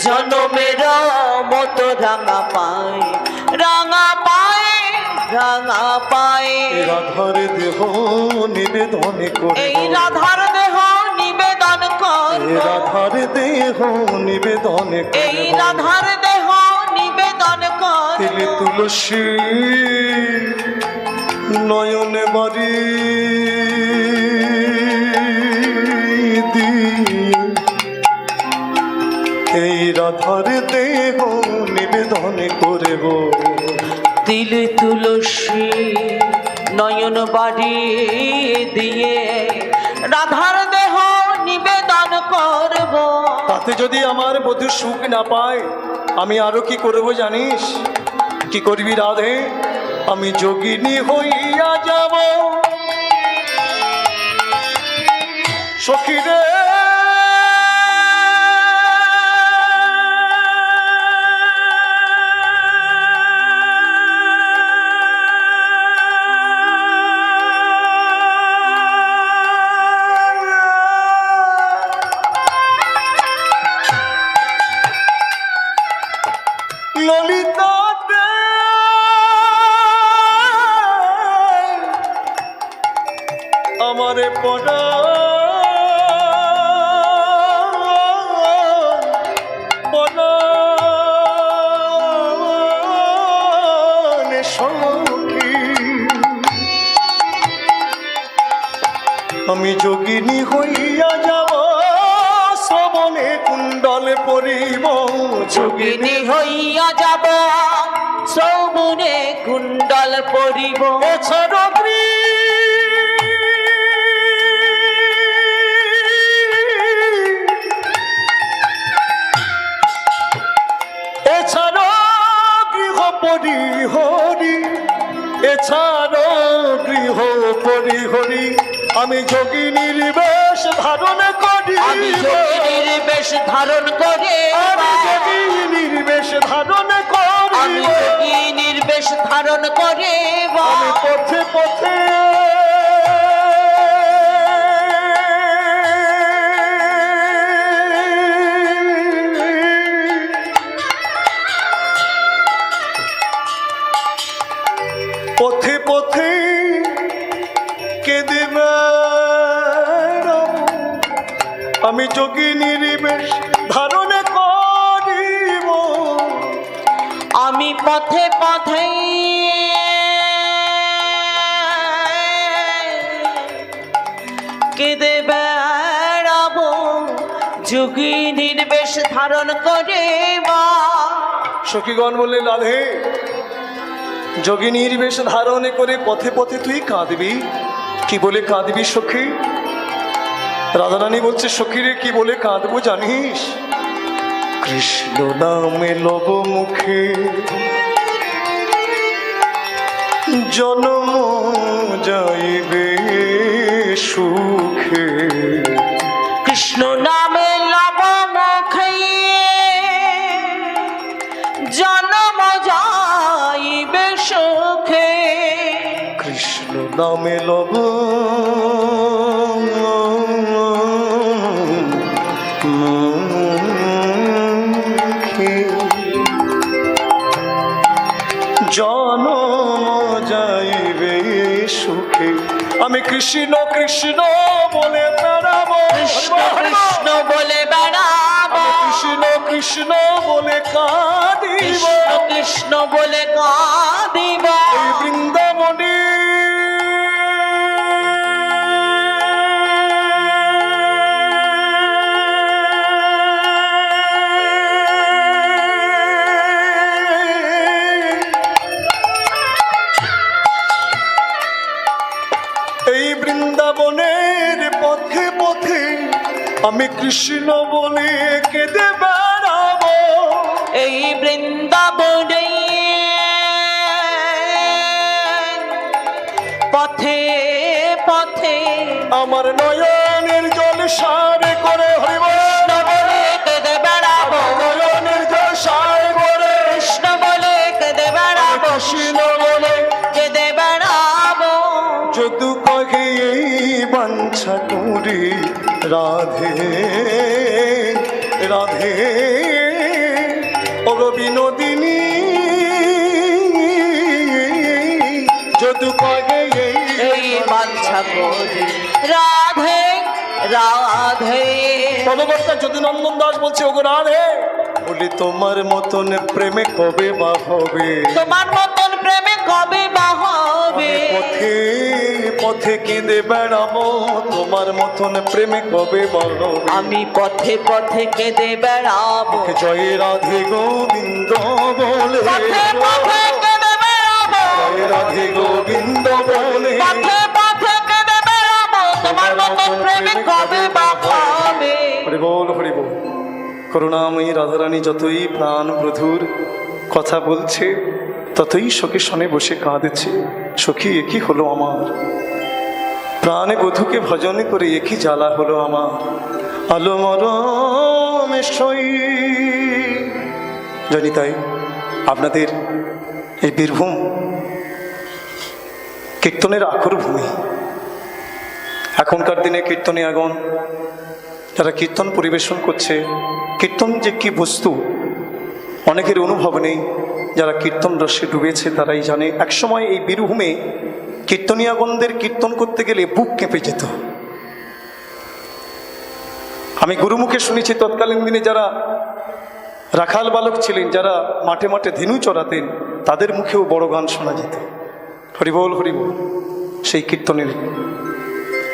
জনমের মতো রাঙা পায়, রাঙা পায়, রাঙা পায়। রাধার দেহ নিবেদন করে, এই রাধার দেহ নিবেদন কর, রাধার দেহ নিবেদন এই করে, রাধার দেহ নিবেদন কর। তিল তুলসী নয়ন বাড়ি দিয়ে এই রাধার দেহ নিবেদন করব। তিল তুলসী নয়ন বাড়ি দিয়ে রাধার দেহ নিবেদন করব। তাতে যদি আমার বধূ সুখ না পায়, আমি আরো কি করব জানিস? কি করবি রাধে? আমি যোগিনী হইয়া যাব সখী রে, ললিতাতে আমারে পড়া পড়ানে সখী, আমি যোগিনী হইয়া যাব শ্রবণে কুণ্ডল পরিব, যোগিনী হইয়া যাব সৌবনে কুণ্ডল পরিব। এছাড়া এছাড়া গৃহ পরিহরি, এছাড়া গৃহ পরিহরি, আমি যোগিনীর বেশ ধারণ করি, আমি যোগিনীর বেশ ধারণ করে, আমি যোগিনীর বেশ ধারণ আমি করি, যোগিনীর বেশ ধারণ করে, আমি পথে পথে পথে পথে কেঁদে বেড়াবো, আমি যোগিনীর বেশ ধারণ করিব, আমি পথে পথে কেঁদে বেড়াবো যোগিনীর বেশ ধারণ করে। সখীগণ বললেন, রাধে যোগিনীর বেশ ধারণ করে পথে পথে তুই কাঁদবি। কি বলে কাঁদবি সখী? রাধারানী বলছে, সখীরে কি বলে কাঁদবো জানিস? কৃষ্ণ নামে লব মুখে জনম সুখে কৃষ্ণ নামে লব মুখে জন্ম যাইবে সুখে কৃষ্ণ নামে লব মুখে জন্ম যাইবে সুখে আমি কৃষ্ণ কৃষ্ণ বলে বেড়াবো কৃষ্ণ কৃষ্ণ বলে বেড়াবো কৃষ্ণ কৃষ্ণ বলে কাঁদিব কৃষ্ণ কৃষ্ণ বলে কাঁদিব এই বৃন্দাবনে এই বৃন্দাবনের পথে পথে আমি কৃষ্ণ বলে কেঁদে বেড়াবো এই বৃন্দাবনে পথে পথে আমার নয়নের জল সারে করে হরিব বলে কেঁদে বেড়াবো নয়নের জল সারে করে কৃষ্ণ বলে কেঁদে বেড়াবো কৃষ্ণ বলে কেঁদে বেড়াবো যদু কহে এই বাঞ্ছা করি রাধে রাধে ওগো বিনোদিনী যদু কহে এই বাঞ্ছা করি রাধে রাধে পদবর্তা যদুনন্দন দাস বলছে ওগো রাধে বলি তোমার মতন প্রেমে কবে বা হবে তোমার মতন প্রেমে কবে বা হবে পথে পথে কেঁদে বেড়াবো তোমার মতন প্রেমে কবে বা হবে আমি পথে পথে কেঁদে বেড়াবো জয় রাধে গোবিন্দ বলে পথে পথে কেঁদে বেড়াবো জয় রাধে গোবিন্দ বলে পথে পথে কেঁদে বেড়াবো তোমার মতন প্রেমে কবে বা হবে হরি বল হরি বল করুণাময়ী রাধারানী যতই প্রাণ প্রধুর কথা বলছে ততই সখী শনে বসে কাঁদেছে সখী একই হলো আমার প্রাণে বধূকে ভজন করে একই জ্বালা হলো আমার আলো মরমে সই জানি তাই আপনাদের এই বীরভূম কীর্তনের আখর ভূমি এখনকার দিনে কীর্তনে আগুন যারা কীর্তন পরিবেশন করছে কীর্তন যে কি বস্তু অনেকের অনুভব নেই যারা কীর্তন রসে ডুবেছে তারাই জানে একসময় এই বীরভূমে কীর্তনিয়াগণদের কীর্তন করতে গেলে বুক কেঁপে যেত আমি গুরুমুখে শুনেছি তৎকালীন দিনে যারা রাখাল বালক ছিলেন যারা মাঠে মাঠে ধেনু চড়াতেন তাদের মুখেও বড় গান শোনা যেত হরিবোল হরিবোল সেই কীর্তনের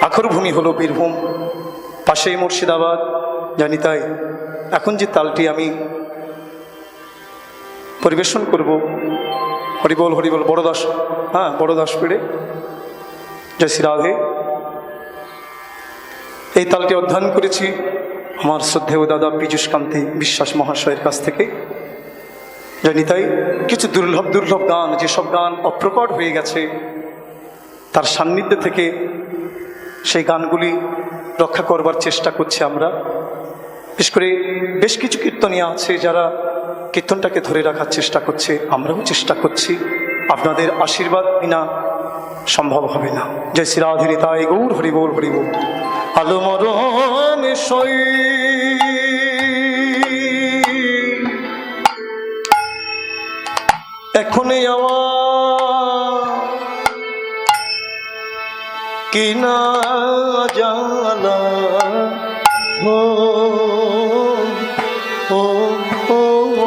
আখরভূমি হলো বীরভূম পাশেই মুর্শিদাবাদ জানি তাই এখন যে তালটি আমি পরিবেশন করব হরিবোল হরিবোল বড়দাস বড়দাস পেড়ে জয় শ্রী রাধে এই তালটি অধ্যয়ন করেছি আমার শ্রদ্ধেয় দাদা পীযূষকান্তি বিশ্বাস মহাশয়ের কাছ থেকে জানি তাই কিছু দুর্লভ দুর্লভ গান যেসব গান অপ্রকট হয়ে গেছে তার সান্নিধ্য থেকে সেই গানগুলি রক্ষা করবার চেষ্টা করছি আমরা বিশেষ করে বেশ কিছু কীর্তনীয় আছে যারা কীর্তনটাকে ধরে রাখার চেষ্টা করছে আমরাও চেষ্টা করছি আপনাদের আশীর্বাদ বিনা সম্ভব হবে না জয় শ্রী রাধে নিতাই গৌর হরিবোল হরিবোল আলো মরমে সই এখনই আমার কি না জানা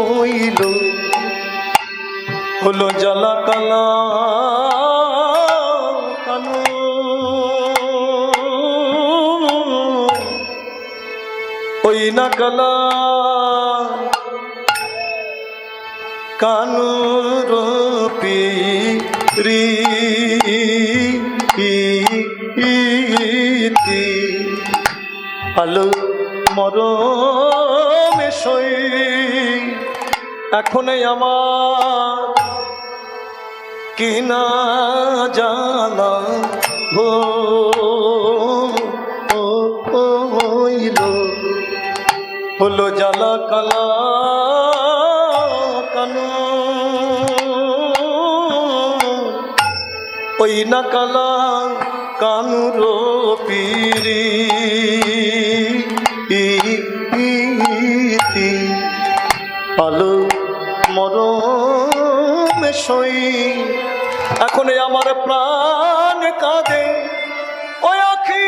হইল হলো জ্বালা কালা কানু ওই না কালা কানু রূপী রীতি আলো মরমে সই এখনই আমার কিনা জানা হলো জ্বালা কালা কানু ওই না কালা কানুর পিরি আলো মরমে সই এখন আমার প্রাণ কাঁদে ওই আখি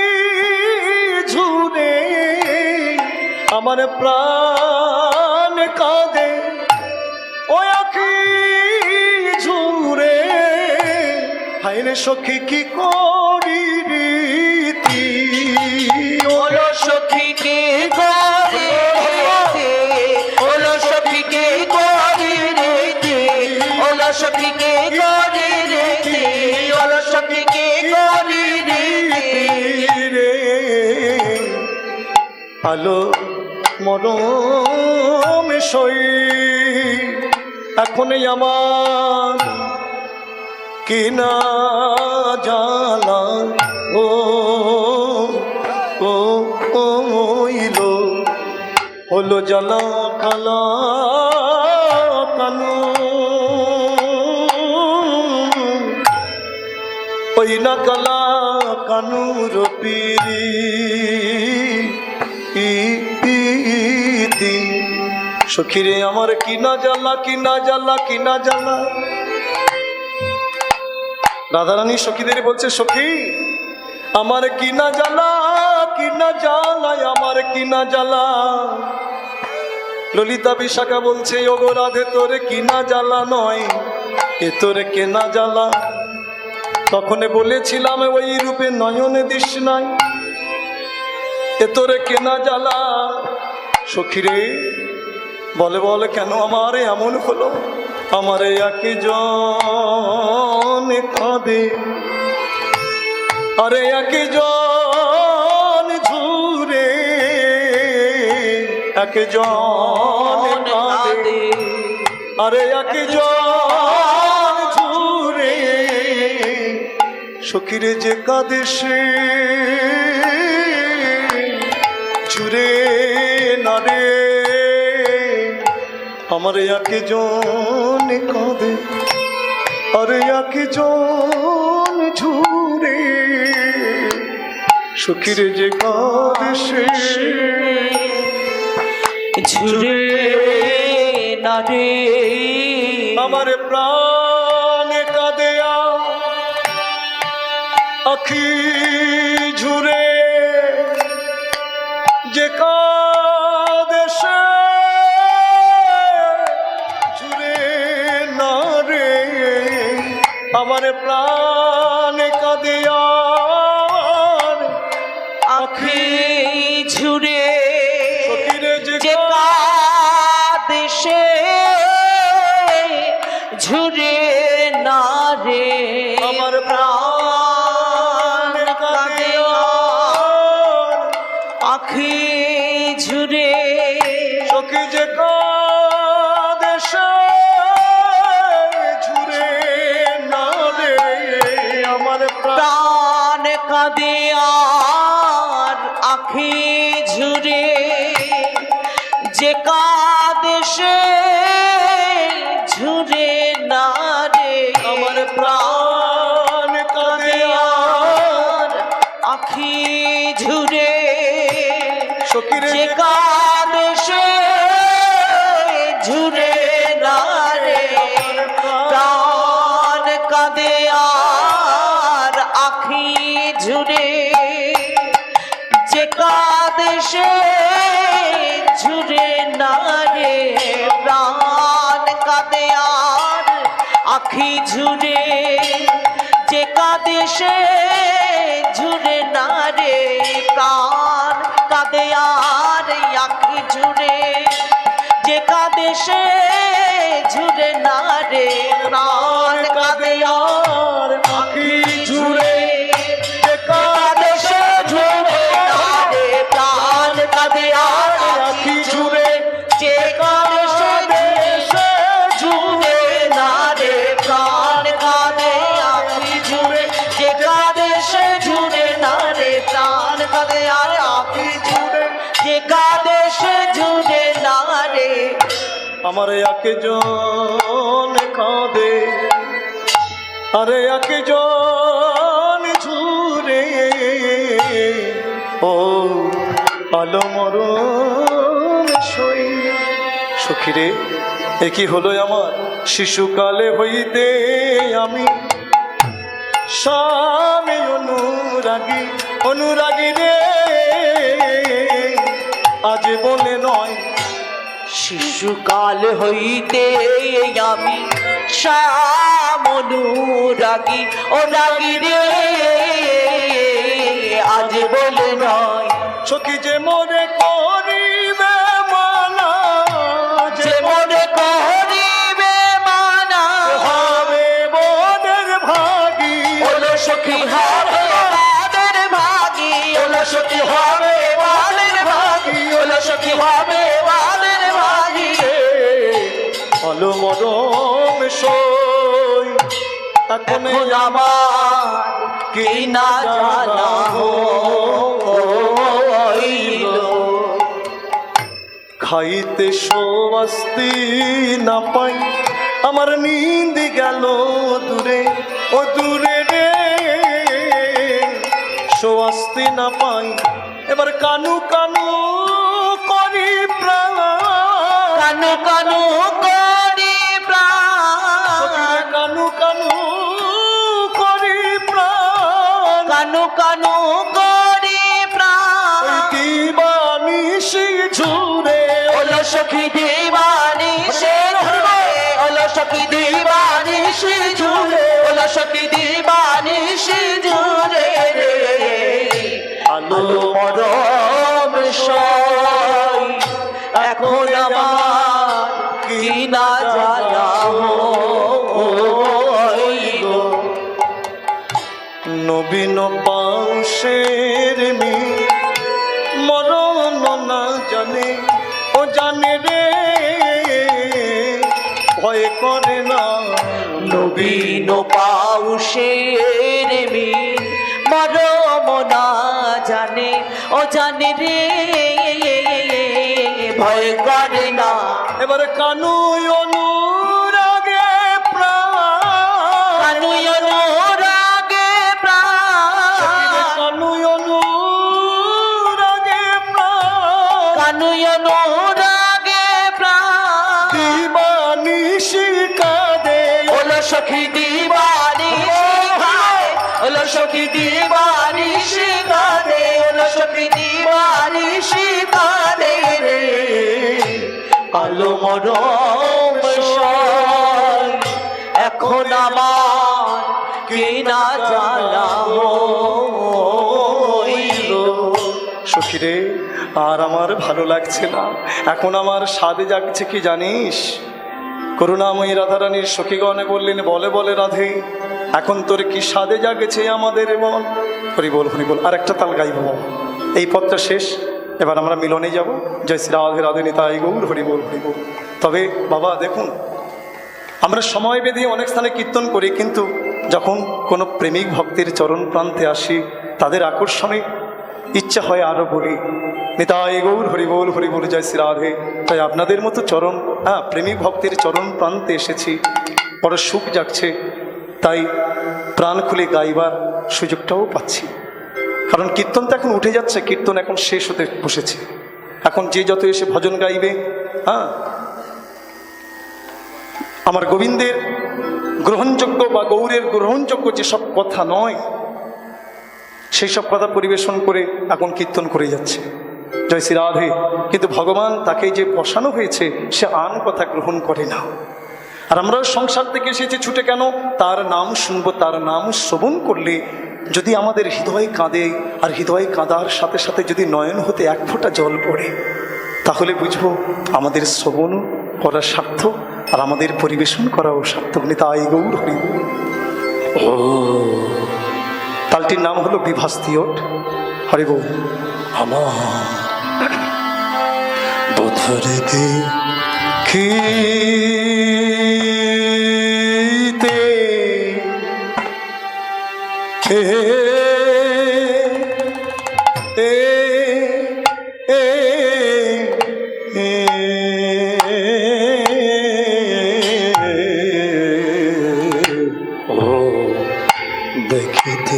ঝুরে আমার প্রাণ কাঁদে ওই আখি ঝুরে হাইরে সখী কি করি রীতি ওলো সখী কে করে ওলো সখী কে করে রে ওলো সখী কে করে রে ওলো সখী কে করে রে আলো মরমে সই এখনই আমার কিনা জালা ও ও ওইলো হলো জ্বালা কালা কানু ওই না কালা কানুর পিরি সখীরে আমার কিনা জ্বালা কিনা জ্বালা কিনা জ্বালা রাধারানী সখীদের বলছে সখী আমার কিনা জ্বালা আমার কিনা জ্বালা ললিতা বিশাখা বলছে ওগো রাধে তোরে কিনা জ্বালা নয় এ তোরে কেনা জ্বালা তখন বলেছিলাম ওই রূপে নয়নে দিস নাই এ তোরে কেনা জ্বালা সখীরে বলে বলে কেন আমার এমন হলো আমার একে জন কাঁদে আরে একে জন ঝুরে একে জন কাঁদে আরে একে জন ঝুরে সখীরে যে কাঁদে সে ঝুরে না রে আমার একে জন কাঁদে আরে একে জন ঝুরে সখীরে যে কাঁদে সে ঝুরে না রে আমার প্রাণে কাঁদে আখি ঝুরে যে কাঁদে সে ঝুরে না রে আমার প্রাণে কাঁদে আখি ঝুরে সখীরে যে যে কাঁদে সে ঝুরে না রে আমার প্রাণ কাঁদে আখি ঝুরে সখী যে কাঁদে সে ঝুরে না রে আমার প্রাণ কাঁদে আর আখি ঝুরে যে কাঁদে সে ঝুরে না রে আমার প্রাণ কাঁদে আর আখি ঝুরে সখীরে যে কাঁদে সে ঝুরে না রে প্রাণ কাঁদে আর আখি ঝুরে যে কাঁদে সে ঝুরে না রে প্রাণ কাঁদে আর আখি ঝুরে যে কাঁদে সে ঝুরে না রে প্রাণ কাঁদে আর আখি ঝুরে যে কাঁদে সে ঝুরে না রে প্রাণ কাঁদে আর আখি ঝুরে যে কাঁদে সে ঝুরে না রে প্রাণ কাঁদে আর আখি ঝুরে যে কাঁদে সে ঝুরে না রে প্রাণ কাঁদে আখি ঝুরে যে কাঁদে সে ঝুরে না রে প্রাণ কাঁদে আর আখি ঝুরে যে কাঁদে সে ঝুরে আমার একে জন কাঁদে, আরে একে জন ঝুরে, ও আলো মরণ সই। সখীরে এ কি হলো আমার, শিশুকালে হইতে আমি স্বামী অনুরাগী, অনুরাগী রে, আজ বলে নয়। শিশুকাল হইতে আমি শ্যাম অনুরাগী, ও রাগী রে, আজ বলে নয়। সখী যে মনে করিবে মানা, যে মনে করিবে মানা, হবে বনের ভাগী, ওলো সখী হবে বাদের ভাগী, ওলো সখী হবে বাদের ভাগী, ওলো সখী হবে বাদের ভাগী। আলো মরম সই, এখন এখন আমার কি না জানা হইল, খাইতে সোয়াস্তি না পাই, আমার নিন্দ গেল দূরে, ও দূরে রে, সোয়াস্তি না পাই, এবার কানু কানু করি প্রাণ, কানু কানু করি প্রাণ, কানু কানু করি প্রাণ, কানু কানু করি প্রাণ। দিবানিশি ঝুরে, ওলো সখী দিবানিশি ঝুরে, ওলো সখী দিবানিশি ঝুরে, ওলো সখী দিবানিশি ঝুরে রে। আলো মরম সই, এখন আমার কি না জানা হইল। নবীন পাউসের মি মরণ না জানে, ও জানে রে, ভয় করে না। নবীন পাউসের মিল মরম না জানে, ও জানে রে, ভয় করে না। এবার কানু অনুরাগে প্রাণ, কানু অনুরাগে প্রাণ, কানু অনুরাগে প্রাণ, কানু অনুরাগে প্রাণ। দিবানিশি কাঁদে, ওলো সখী দিবানিশি কাঁদে, ওলো সখী দিবানিশি কাঁদে, ওলো সখী দিবানিশি কাঁদে রে। আলো মরম সই, এখন আমার কি না জানা হইল। সখীরে আর আমার ভালো লাগছে না, এখন আমার স্বাদে জাগছে কি জানিস? করুণাময়ী রাধারানীর সখীগণে বললেন, বলে বলে রাধে, এখন তোর কি স্বাদে জাগেছে আমাদের বল। হরি বল হরি বল। আর একটা তাল গাইব, এই পথটা শেষ, এবার আমরা মিলনে যাব। জয় শ্রী রাধে রাধে নিতাই গৌর, হরি বল হরি বল। তবে বাবা দেখুন, আমরা সময় বেঁধে অনেক স্থানে কীর্তন করি, কিন্তু যখন কোনো প্রেমিক ভক্তের চরণ প্রান্তে আসি, তাদের আকর্ষণে ইচ্ছা হয় আরও বলি নিতাই গৌর, হরি বল হরি বল, জয় শ্রী রাধে। তাই আপনাদের মতো চরণ প্রেমিক ভক্তের চরণ প্রান্তে এসেছি, বড় সুখ জাগছে, তাই প্রাণ খুলে গাইবার সুযোগটাও পাচ্ছি। কারণ কীর্তন তো এখন উঠে যাচ্ছে, কীর্তন এখন শেষ হতে বসেছে। এখন যে যত এসে ভজন গাইবে, আমার গোবিন্দের গ্রহণযোগ্য বা গৌরের গ্রহণযোগ্য যেসব কথা নয়, সেই সব কথা পরিবেশন করে এখন কীর্তন করে যাচ্ছে। জয় শ্রী রাধে। কিন্তু ভগবান তাকে যে বসানো হয়েছে, সে আন কথা গ্রহণ করে না। আর আমরা সংসার থেকে এসেছি ছুটে কেন? তার নাম শুনবো, তার নাম শ্রবণ করলে যদি আমাদের হৃদয় কাঁদে, আর হৃদয় কাঁদার সাথে সাথে যদি নয়ন হতে এক ফোঁটা জল পড়ে, তাহলে বুঝবো আমাদের শ্রবণ করা সার্থক, আর আমাদের পরিবেশন করাও সার্থক। নিতাই গৌর হরি। ও তালটির নাম হলো বিভাস্তিওট। হরি বল। আমার বধর দেখিতে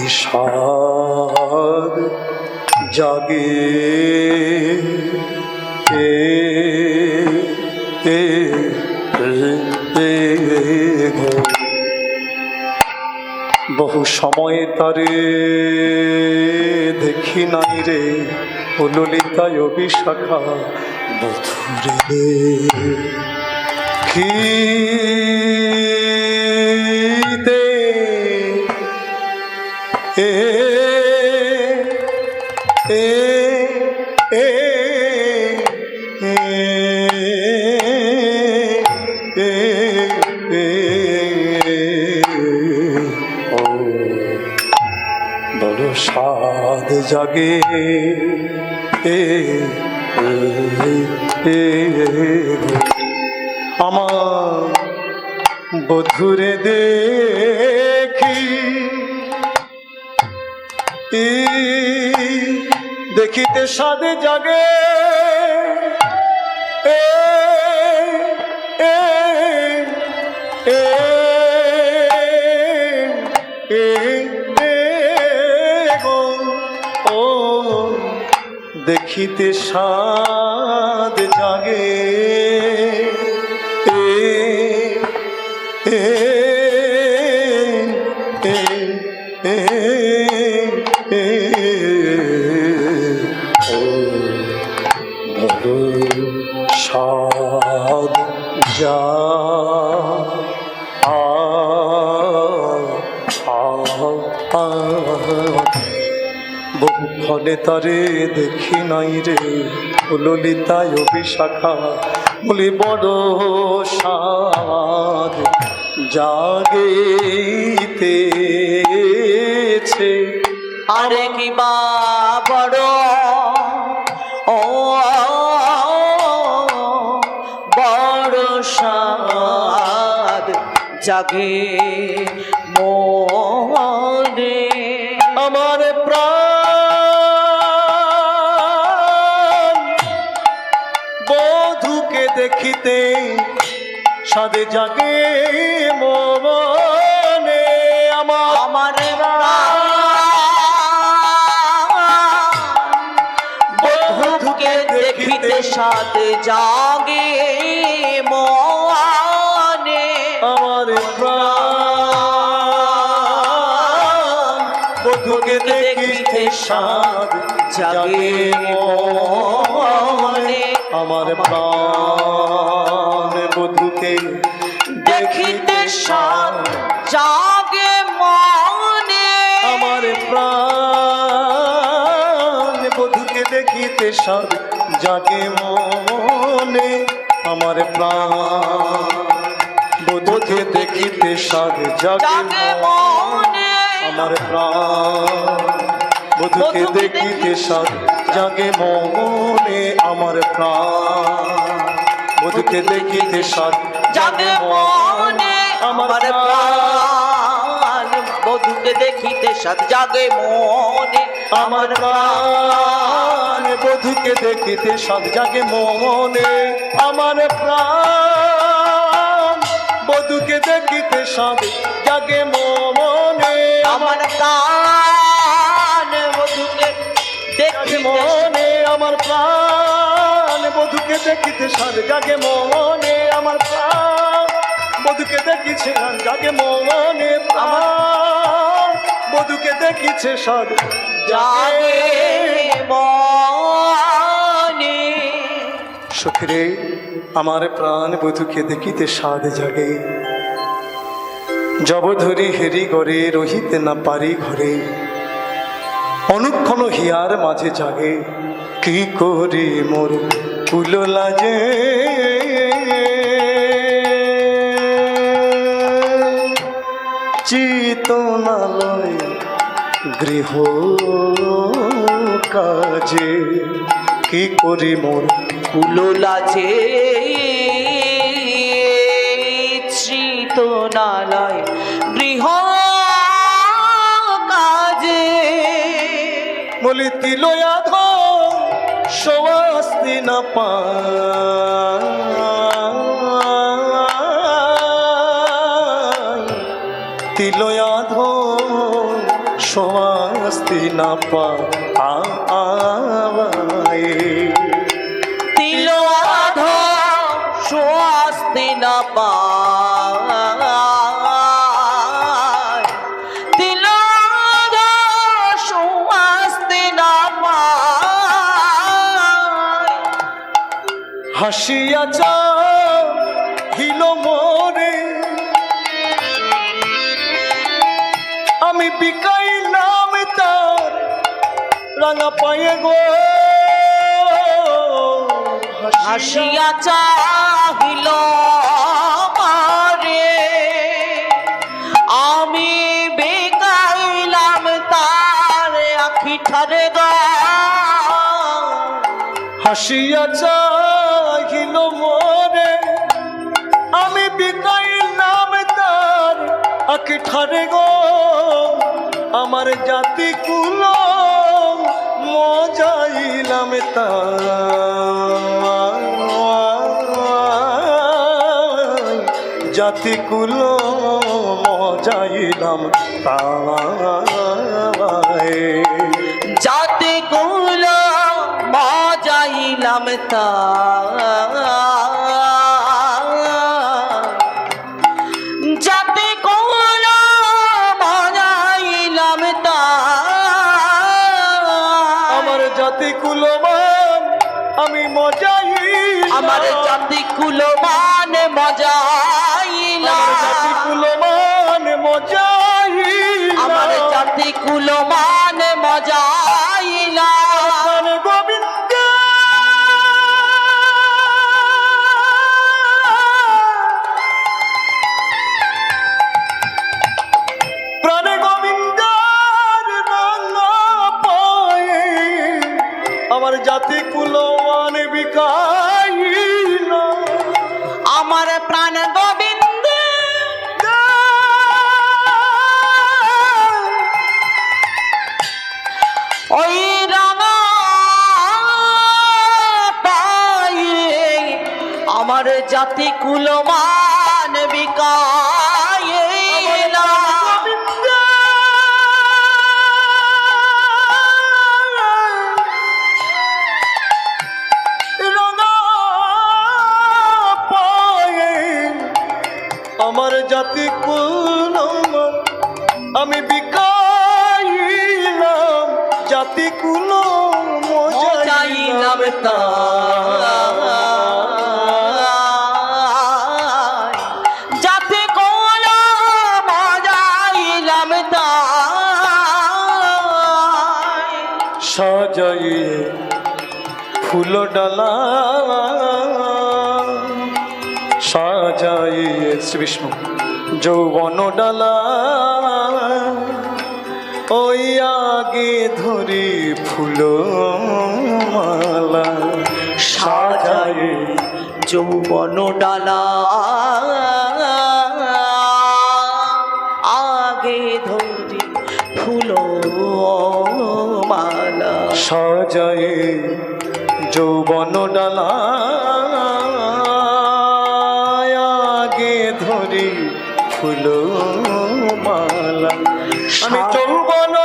বিষাদ জাগে এ এ গো। বহু সময় তারে দেখি নাই রে, ও ললিতায় বিশাখা বধূরে কি দে এ এ এ বড় সাদ জাগে আমার বধুরে দেখি দেখিতে সাদে জাগে এ এ এ এ গো ও দেখিতে সাদ জাগে এ এ এ এ এ ও বড় সাদ যা বহু ফলে তারে দেখি নাই রে, ও ললিতায় বিশাখা বলি বড় সাদ জাগিতেছে। আরে কি বা বড় ও বড় সাদ জাগে মোরে আমার প্রাণ বধূকে দেখিতে সাদে জাগে মনে আমার আমার বধূকে দেখিতে সাথে জাগে মনে আমার প্রাণ বধূকে দেখিতে সাদ জাগে মনে আমার প্রাণ বধূকে দেখিতে সাদ জাগে মনে আমার প্রাণ বধূকে দেখিতে সাদ জাগে মনে আমার প্রাণ বধূকে দেখিতে সাদ জাগে মনে আমার প্রাণ বধূকে দেখিতে সাদ জাগে মনে আমার প্রাণ বধূকে দেখিতে সাদ জাগে মনে আমার প্রাণ বধূকে দেখিতে সাদ জাগে মনে আমার প্রাণ বধূকে দেখিতে সাদ জাগে মনে আমার প্রাণ বধূকে দেখিতে সাদ জাগে মনে আমার প্রাণ বধূকে জাগে দেখিতে মনে আমার প্রাণ বধূকে দেখিতে সাদ জাগে মনে আমার প্রাণ বধূকে দেখিছে জাগে মনে প্রাণ বধূকে দেখিছে সাদ জাগে মনে সখীরে আমার প্রাণ বধূকে দেখিতে সাদ জাগে জব ধরি হেরি গড়ে রহিতে না পারি ঘরে অনুক্ষণ হিয়ার মাঝে জাগে কি করি মোর কুল লাজে চিতনালয় গৃহ কাজে কি করি মোর কুলো লাজে চিতনালয় গৃহ কাজে বলি তিলয়া ধো সবাস্তি না পাই তিলয়া ধো স্বস্তি না পায়। তিল আধ স্বস্তি না পায়, তিল আধ স্বস্তি না পায়। হাসিয়া চাহিল মোরে আমি বিকাইলাম তার রাঙা পায়ে গো। হাসিয়া চাহিল মারে আমি বেকাইলাম তার আখি ঠারে গা। হাসিয়া চাহিল মোরে আমি বিকাইলাম তার আখি ঠারে গো। আমার জাতি কুল মজাইলাম তার, জাতি কুল মজাইলাম তার। জাতি কুল মজাইলাম তার, জাতি কুল মজাইলাম তার। আমার জাতি কুলমান আমি মজাইলাম, আমার জাতি কুলমান মজাইলাম, আমার জাতি কুলমান মজাইলাম, আমার জাতি কুলমান মজাইলাম। গোবিন্দ প্রাণে গোবিন্দার রাঙা পায়ে আমার জাতি কুলমান বিকাইল। আমার প্রাণ গোবিন্দ ওই রাঙা পায়ে আমার জাতি কুলমান বিকাইলা। আমার জাতি কুলমান আমি বিকাইলাম, জাতি কুল মজাইলাম তাই, জাতি কুল মজাইলাম তাই। সাজাইয়ে ফুল ডালা, সাজাইয়ে শ্রী বিষ্ণু যৌবন ডালা, ওই আগে ধরি ফুল মালা। সাজায় যৌবন ডালা, আগে ধরি ফুল মালা। সাজায়ে যৌবন ডালা, আগে ধরি ফুল মালা। আমি যৌবন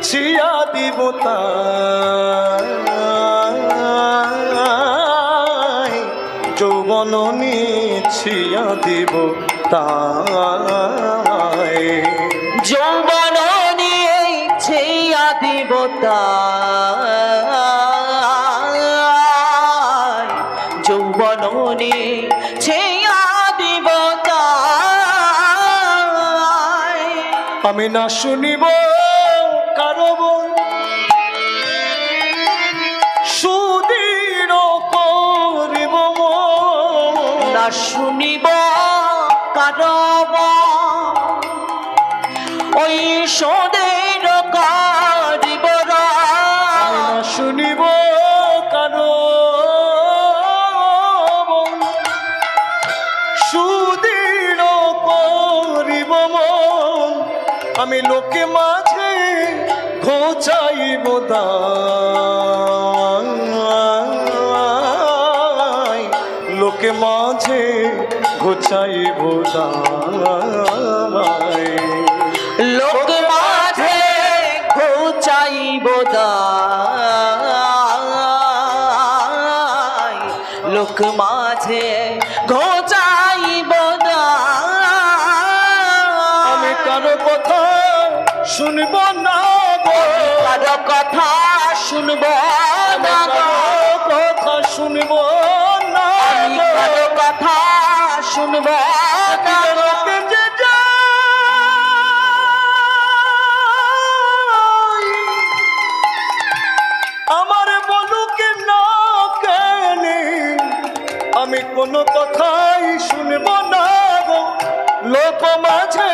ছিয়া দিব তাই, যৌবন ছিয়া দিব তাই। যৌবন নিয়ে ছেয়া দিব তাই, যৌবন নিয়ে ছেয়া দিব তাই। আমি না শুনিব কারো সুদীর করিব না শুনিব কারব ওই সোদের কারিব। আমি না শুনিব কারো সুদীর করিব মন। আমি লোকে মাঝে ঘোচাইব দায়, লোকে মাঝে ঘোচাইব দায়। লোক মাঝে ঘোচাইব দায় লোক মাঝে ঘোচাইব আমি কারো কথা শুনব না গো, কারো কথা শুনব না গো, কারো কথা শুনব না আমি গো। কারো কথা শুনব না গো। লোকে যে যায়, আমার বলুকে না কেনে, আমি কোনো কথাই শুনব না গো, লোক মাঝে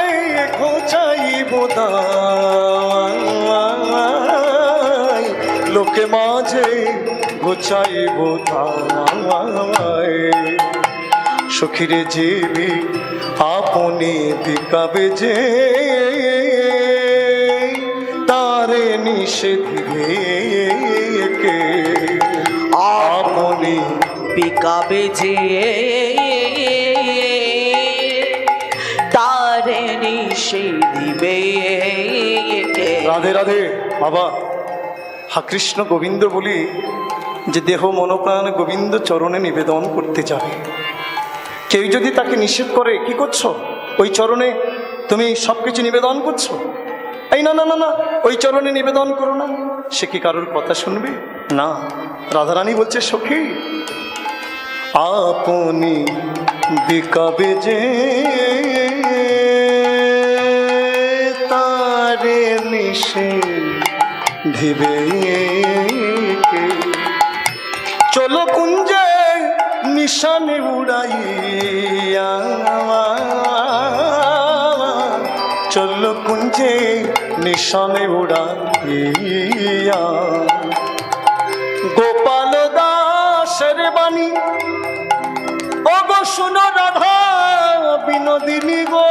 ঘোচাইব দায়, লোকে মাঝে ঘোচাইব দায়। সখীরে জীবি আপনি বিকাবে যে, তারে নিষেধিবে কে, আপনি পিকাবে যে তারে নিষেধিবে কে। রাধে রাধে বাবা। হা কৃষ্ণ গোবিন্দ বলি যে দেহ মনোপ্রাণ গোবিন্দ চরণে নিবেদন করতে যাবে, কেউ যদি তাকে নিষেধ করে, কি করছো ওই চরণে তুমি সব কিছু নিবেদন করছো, এই না না না না ওই চরণে নিবেদন করো না, সে কি কারোর কথা শুনবে না। রাধারানী বলছে সখী আপনি বিকাবে যে, তারে নিষেধিবে কে, চলো কুঞ্জে নিশানে উড়াইয়া, চলো কুঞ্জে নিশানে উড়াইয়া, গোপাল দাসের বাণী ও গো শুনো রাধা বিনোদিনী গো,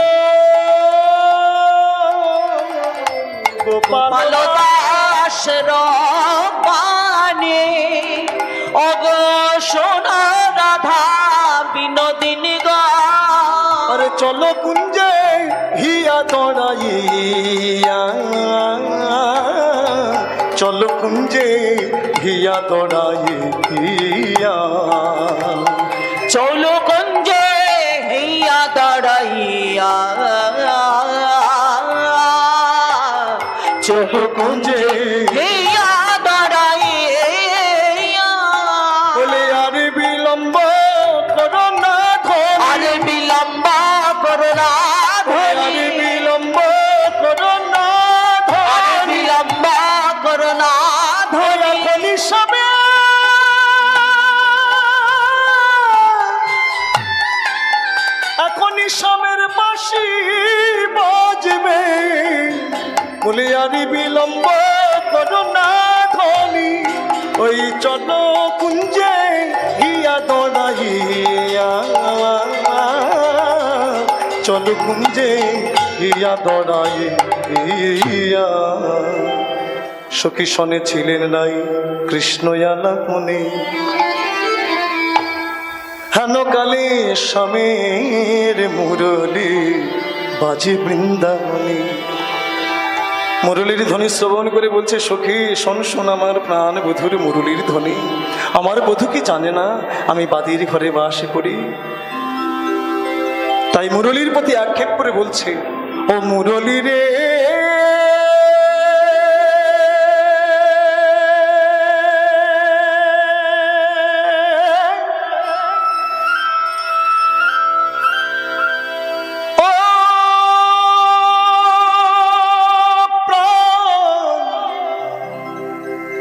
গোপাল দাসের বাণী অগ সোনা রাধা বিনোদিনী গো, আরে চলো কুঞ্জে হিয়া দড়াইয়া, চলো কুঞ্জে হিয়া দড়াইয়া, চলো কুঞ্জে হিয়া দাঁড়াইয়া, চলো কুঞ্জে হিয়া দাঁড়াইয়া, বলে আর বিলম্ব করো না ধনী, আর বিলম্ব করো না আর ধনী, বিলম্ব করো না আর ধনী, বিলম্ব করো না ধনী, ধনী সবে এখনই সমের বাঁশি বাজবে, বলে আর বিলম্ব করো না ধনী, ওই চলো কুঞ্জে হিয়া দড়াইয়া, চলো কুঞ্জে হিয়া দড়াইয়া। সখী শনে ছিলেন নাই কৃষ্ণ আলাপনে, হেন কালে স্বামীর মুরলী বাজে বৃন্দাবনে। মুরলীর ধ্বনি শ্রবণ করে বলছে সখী শোন শোন আমার প্রাণ বধুর মুরলীর ধ্বনি, আমার বধূ কি জানে না আমি বাদির ঘরে বাস করি। তাই মুরলীর প্রতি আক্ষেপ করে বলছে ও মুরলী রে,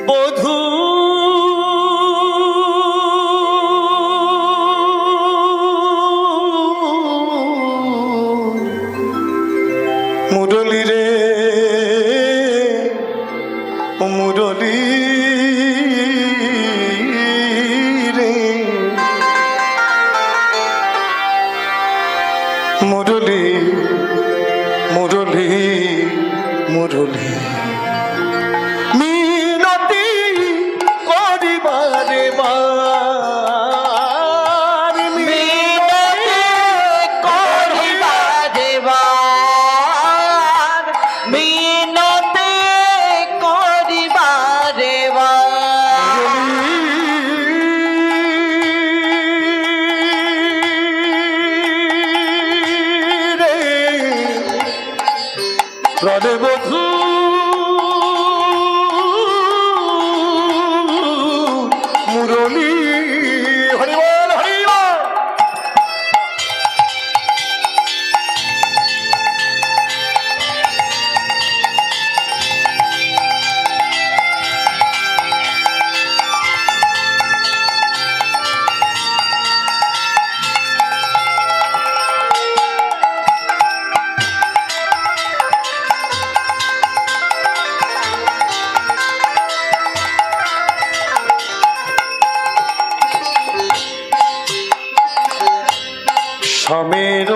বধূ মুরলী রে, ও মুরলী রে, মুরলী মুরলী মুরলী মিনতি করিবারে বার, মিনতি করিবা দেবার, মিনতি করিবা স্বামীর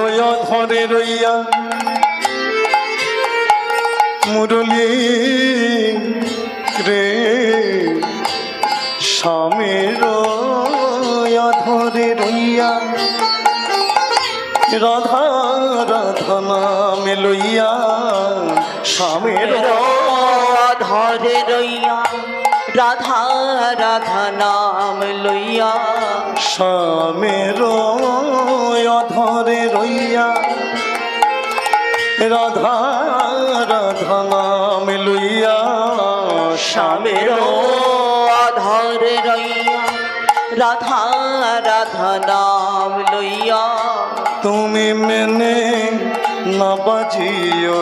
ধরে রইয়া মুরলী রে, স্বামীর ধরে রইয়া রাধা রাধা নাম লইয়া, স্বামীর ধরে রইয়া রাধা রাধা নাম লইয়া, স্বামীর ধরে রইয়া রাধা রাধা নাম লইয়া, স্বামীর ধরে রইয়া রাধা রাধা নাম লইয়া, তুমি মেনে না বাজিও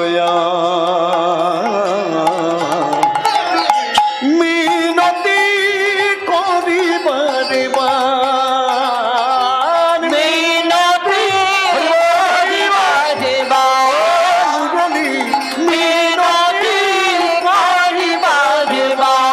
মিনতি করিবারে বার, মিনতি করিবারে বার, মুরলী মিনতি করিবারে বার।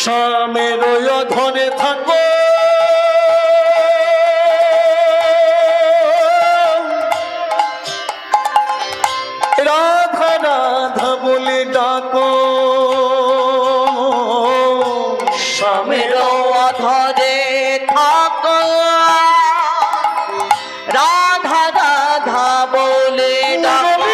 স্বামীর ধরে থাকো রাধা রাধা বলে ডাকো, স্বামীর ধরে থাকো রাধা রাধা বলে ডাকো,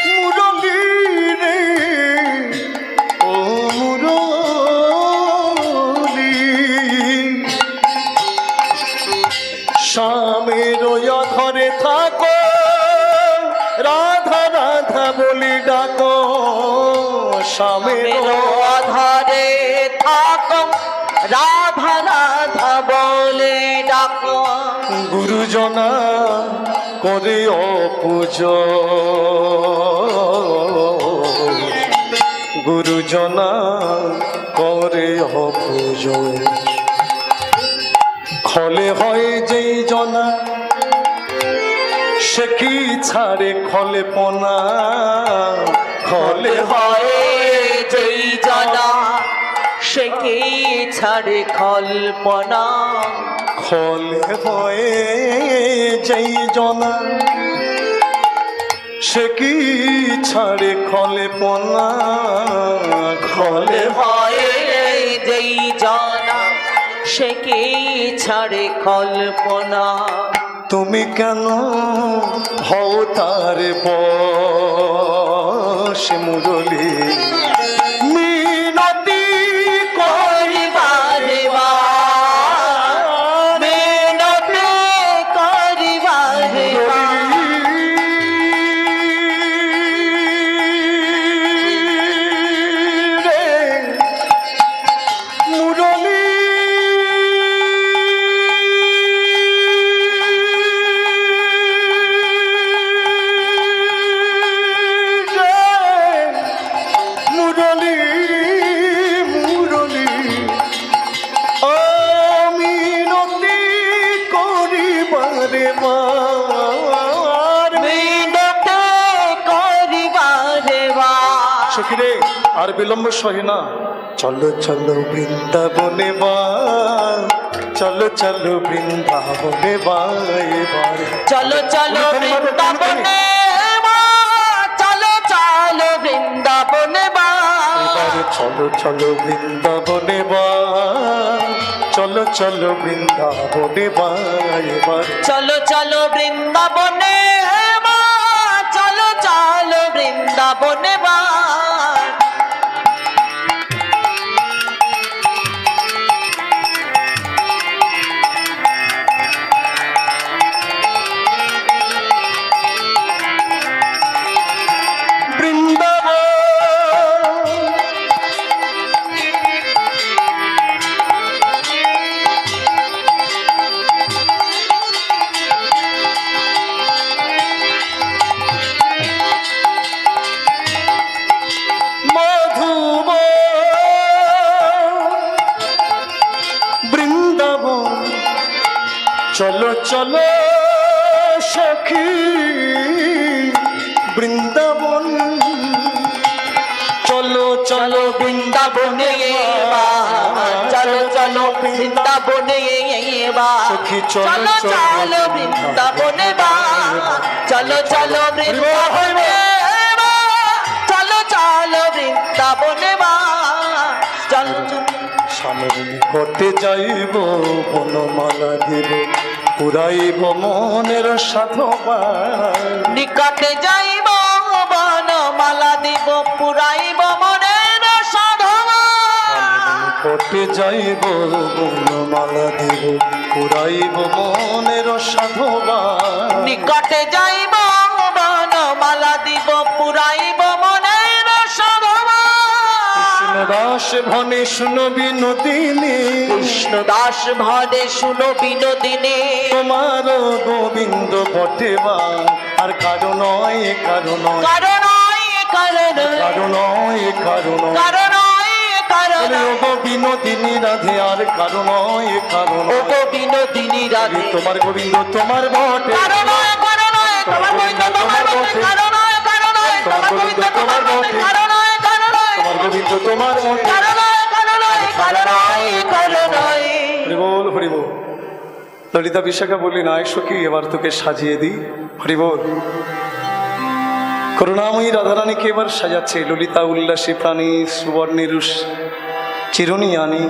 মুরলী রে, ও মুরলী, স্বামীর ধরে থাকো রাধা রাধা বলি ডাকো, স্বামীর ধরে থাকো রাধা রাধা বলে ডাকো, গুরুজনা করে অপুজ, গুরুজনা করে অপুজ, খলে হয় যেই জনা সে কি ছাড়ে খলে পনা, খলে হয় যেই জানা সে কি ছাড়ে কল্পনা, খলে হয় যেই জনা সে কি ছাড়ে খলে পনা, খলে হয় যেই জানা সে কি ছাড়ে কল্পনা, তুমি কেন হও তার বশ মুরলী, মিনতি করিবারে বার, মিনতি করিবারে বার, রে মুরলী মুরলী মুরলী, মিনতি করিবারে বার, মিনতি করিবারে বার। সখিরে আর বিলম্ব সহে না, চলো চলো বৃন্দাবনে বা, চলো চলো বৃন্দাবনে বা, এবার চলো চলো বৃন্দাবনে মা, চলো চলো বৃন্দাবনে মা, এবার চলো চলো বৃন্দাবনে বা, চলো চলো বৃন্দাবনে বা, এবার চলো চলো বৃন্দাবনে মা, চলো চলো বৃন্দাবনে মা, বৃন্দাবন চলো সখী বৃন্দাবন, চলো চলো বৃন্দাবনে চলো চলো বৃন্দাবনে সখী চলো চলো বৃন্দাবনে চলো চলো বৃন্দাবনে চলো চলো বৃন্দাবনে চলো স্বামীর নিকটে যাইব বনমালা দেব পুরাইব মনের সাধবার, নিকটে যাইব বনমালা দিব পুরাইব মনের সাধনা, নিকটে যাইব বনমালা দেব পুরাইব মনের সাধবার, নিকটে যাইব বনমালা দিব পুরাইব মনের সাধনা। কৃষ্ণদাস ভনে শুনো বিনোদিনী, কৃষ্ণদাস ভনে শুনো বিনোদিনী, তোমার গোবিন্দ বটেবা আর কারো নয় কারো নয় কারণ কারণ কারো নয় কারো নয় কারণ কারণ গো বিনোদিনী রাধে আর কারো নয় কারো ও নয় গো বিনোদিনী রাধে তোমার গোবিন্দ তোমার বটে কারণ কারণ তোমার গোবিন্দ তোমার বটে কারণ কারণ তোমার গোবিন্দ তোমার বটে কারণ কারণ তোমার গোবিন্দ তোমার বটে কারণ কারণ কারণ কারণ হরি বল হরি বল। ললিতা বিশাখা বললি না সখী এবার তোকে সাজিয়ে দিই, হরি বল। করুণাময়ী রাধারানীকে এবার সাজাচ্ছে ললিতা উল্লাসী প্রাণী সুবর্ণের চিরুনি আনি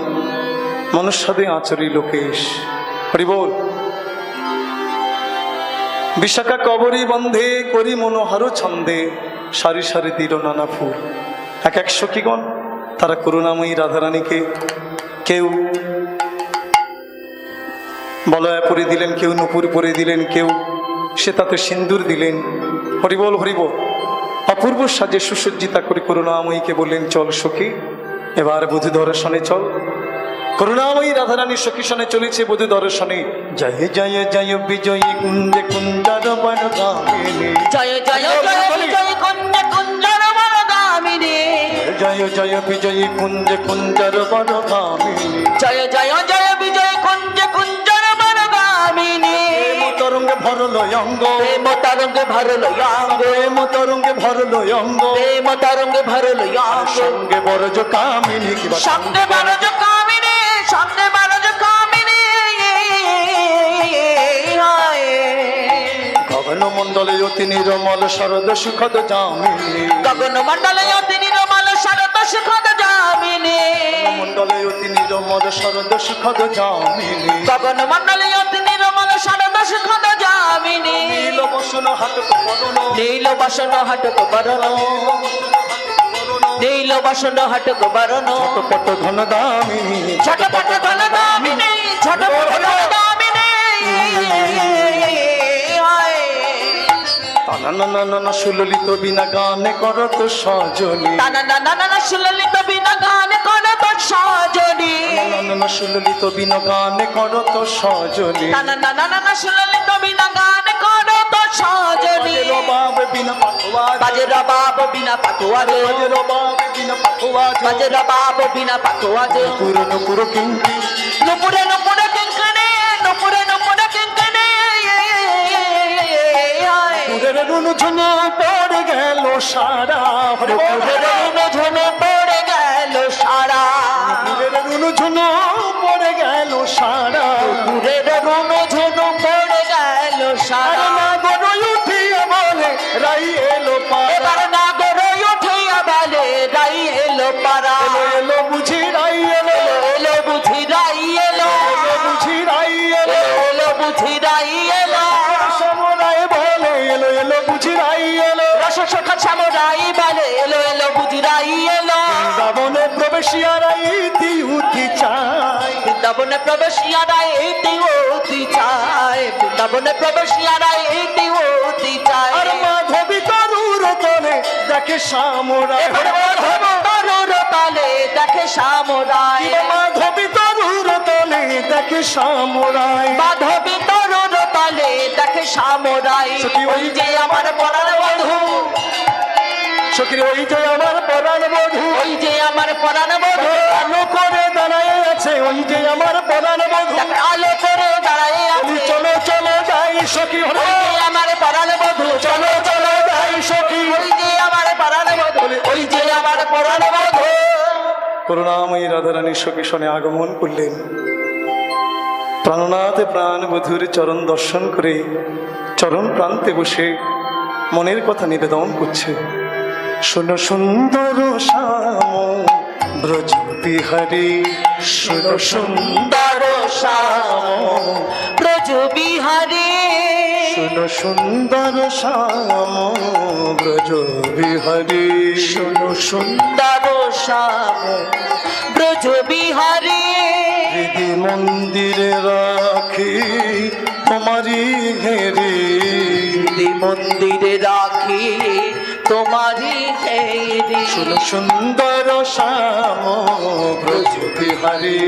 মনুষ্যদে আচরি লোকেশ, হরি বল। বিশাখা কবরী বন্ধে করি মনোহর ছন্দে সারি সারি দিল নানা ফুল। এক এক সখীগণ তারা করুণাময়ী রাধারানীকে কেউ বলয়া পরে দিলেন, কেউ নুপুর পরে দিলেন, কেউ সে তাতে সিন্দুর দিলেন, হরিবল হরিবল। অপূর্ব সাজে সুসজ্জিতা করে করুণাময়ীকে বললেন চল সখী এবার বধূ দর্শনে চল। করুণাময়ী রাধারানী সখী সনে চলেছে বধূ দর্শনে। জয় জয় জয় বিজয়ী কুঞ্জে কুঞ্জার বনগামিনী, জয় জয় জয় বিজয় কুঞ্জ কুঞ্জর বনগামিনী, জয় জয় বিজয়ী কুঞ্জে কুঞ্জার বনগামিনী, জয় জয় জয় বিজয় কুঞ্জ কুঞ্জর বনগামিনী। তরঙ্গে ভরল অঙ্গ, প্রেম তরঙ্গে ভরল অঙ্গ, তরঙ্গে ভরল অঙ্গ, প্রেম তরঙ্গে ভরল অঙ্গ, সঙ্গে বরজ কামিনী কিবা সঙ্গে বরজ কামিনী, সঙ্গে বরজ কামিনী। গগন মন্ডলে অতি নিরমল শরদ সুখদ জামিনী, গগন মণ্ডলে অতি নির্মল শরদ সুখদ জামিনী, মন্ডলে অতি নিরমল শরদ সুখদ জামিনী, গগন মণ্ডলে অতি নির্মল শরদ সুখদ জামিনী। নীল বসন হাটক বরণ, নীল বসন হটক বরণ, নীল বসন হটক বরণ, ছোটপট ঘন দামিনী, ঝটপট ঘন দামিনী, ঝটপট ঘন দামিনী। নানা সুললিত বিনা গানে করত সজনী, তানা না না না সুললিত বিনা গান করে তো সজনী, নানা সুললিত বিনা গানে করত সজনী, তানা না না না সুললিত বিনা গান করে তো সজনী। রবাব বিনা পাখওয়াজ, বাজে রবাব বিনা পাখওয়াজে, রবাব বিনা পাখওয়াজ, বাজে রবাব বিনা পাখওয়াজে। পুরনো পুরো কিঙ্কি নুপুরে নুপুরে কিঙ্কনে, নুপুরে নুপুরে কিঙ্কনে। পুরের রুনু ঝুনু পড়ে গেল সারা, নুপুরের রুনু ঝুনু পড়ে গেল সারা, পুরের রুনু ঝুনু পড়ে গেল সারা, নুপুরের রুনু ঝুনু পড়ে গেল সারা। না গরু উঠিয়ে বলে রাই এলো পারা, এবার নাগর উঠিয়া বলে রাই এলো পারা, এলো এলো বুঝি রাই এলো, এলো বুঝি রাই এলো, এলো বুঝি রাই এলো, এলো বুঝি রাই এলো। সমরায় বলে এলো এলো বুঝি রাই এলো, রস সখা সামরাই বলে এলো এলো বুঝি রাই এলো। বৃন্দাবনে প্রবেশিয়া রাই উঠি চাই, বৃন্দাবনে প্রবেশিয়ারা এইটি অতি চায়, বৃন্দাবনে প্রবেশিয়ারা এইটি অতি চায়। আর মাধবী তরুর তলে দেখে সামরায়, তরুর তালে দেখে সামরায়, মাধবী তরুর তলে দেখে সামরায়, মাধবী তরুর তালে দেখে সামরায়। সখী ওই যে আমার পরাণ বধূ, সখী ওই যে আমার পরাণ বধূ, ওই যে আমার পরাণ বধূ, আলো করে দাঁড়ায় আছে, ওই যে আমার পরাণ বধূ, আলো করে দাঁড়ায় আছে। চলো চলো সখী হলো ওই যে আমার পরাণ বধূ চলো চলো যাই সখী। ওই যে আমার পরাণ বধূ ওই যে আমার পরাণ বধূ। করুণাময়ী রাধারানী সখী শোনে আগমন করলেন। প্রাণনাথে প্রাণ বধূর চরণ দর্শন করে চরণ প্রান্তে বসে মনের কথা নিবেদন করছে। শোনো সুন্দর শ্যাম ব্রজ বিহারী, শোনো সুন্দর শ্যাম ব্রজ বিহারী, শোনো সুন্দর শ্যাম ব্রজ বিহারী, শোনো সুন্দর শ্যাম ব্রজ বিহারী। হৃদি মন্দিরে রাখি তোমারি ঘেরে, হৃদি মন্দিরে রাখি তোমারি ঘেরে। শোনো সুন্দর শ্যাম ব্রজ বিহারী,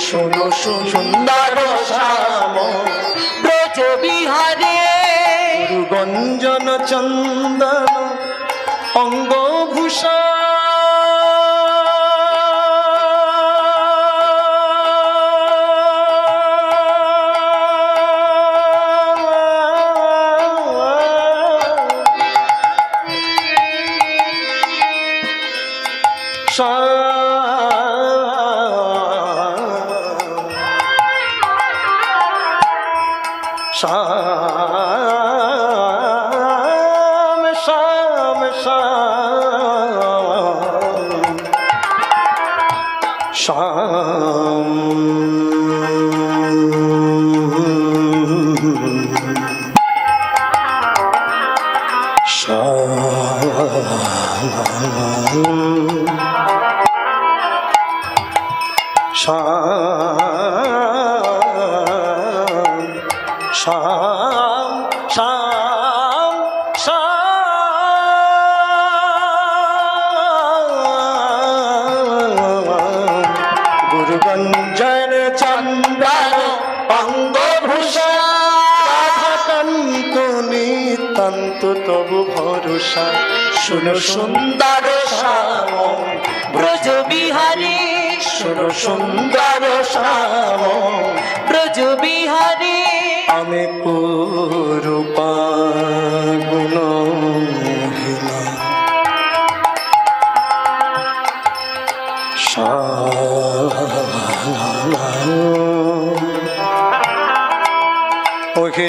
শোনো সুন্দর শ্যাম ব্রজ বিহারী। গুরুগঞ্জন চন্দন অঙ্গভূষা, শ্যাম শ্যাম শ্যাম শ্যাম শ্যাম শ্যাম শ্যাম গুরুগঞ্জন চন্দন অঙ্গভূষা, রাধাকান্ত নিতান্ত তবু ভরসা। শোনো সুন্দর শ্যাম ব্রজ বিহারী, শোনো সুন্দর শ্যাম ব্রজ বিহারী। আমি পুরুপা গুণহীনা, ওহে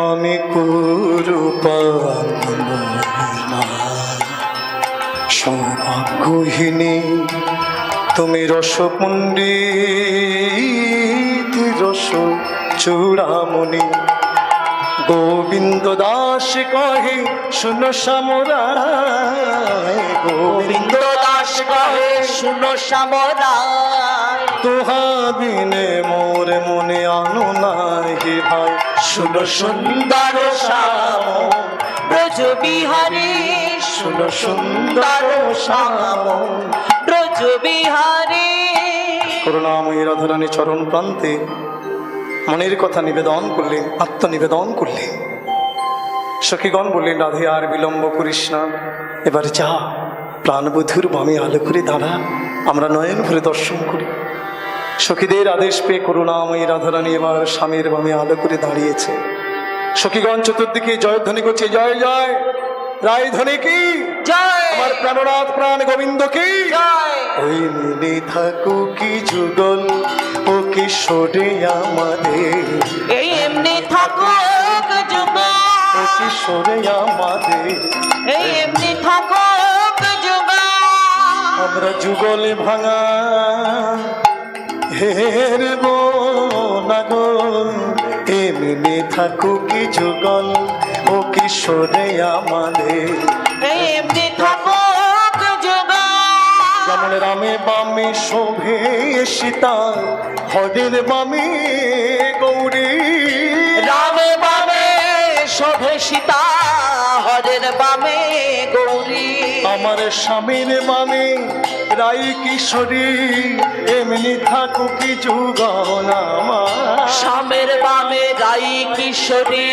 আমি কুরুপা গুণহীনা, সৌভাগ্যহীনী তুমি রসপণ্ডিত রস চূড়ামণি। গোবিন্দ দাস কহে শুনো সামরায়, গোবিন্দ দাস কহে শুনো সামরায়। তোহা বিনে মোর মনে আনো নাহি ভাই। শুনো সুন্দর শ্যাম ব্রজ বিহারী, শুনো সুন্দর শ্যাম। ব্রজ বিহারী। করুণাময়ী রাধারানী চরণ প্রান্তে মনের কথা নিবেদন করলেন, আত্মনিবেদন করলেন। সখীগণ বললেন, রাধে আর বিলম্ব করিস না, এবার যা প্রাণবধূর বামে আলো করে দাঁড়া, আমরা নয়ন ভরে দর্শন করি। সখীদের আদেশ পেয়ে করুণাময়ী রাধারানী এবার স্বামীর বামে আলো করে দাঁড়িয়েছে। সখীগণ চতুর্দিকে জয়ধ্বনি করছে, জয় জয় রায় ধ্বনি কি জয়, আমার প্রাণনাথ প্রাণ গোবিন্দ কি জয়। ওই মিলে থাকু কি যুগল ও কিশোরে আমাদের, এই এমনি থাকুক যুগ, ও কিশোরে আমাদের, এই এমনি থাকুক যুগ। আমরা যুগলে ভাঙা হেরব না গো, এমনি থাকু কি যুগল ও কিশোরে আমাদের। এই এমনি থাকুক যুগ। যেমন রামে বামে শোভে সীতা, হরের বামে গৌরী। রামে বামে শোভে সীতা, হরের বামে গৌরী। আমার স্বামীর বামে রাই কিশোরী, এমনি থাকু কি যুগল আমার। স্বামীর বামে রাই কিশোরী,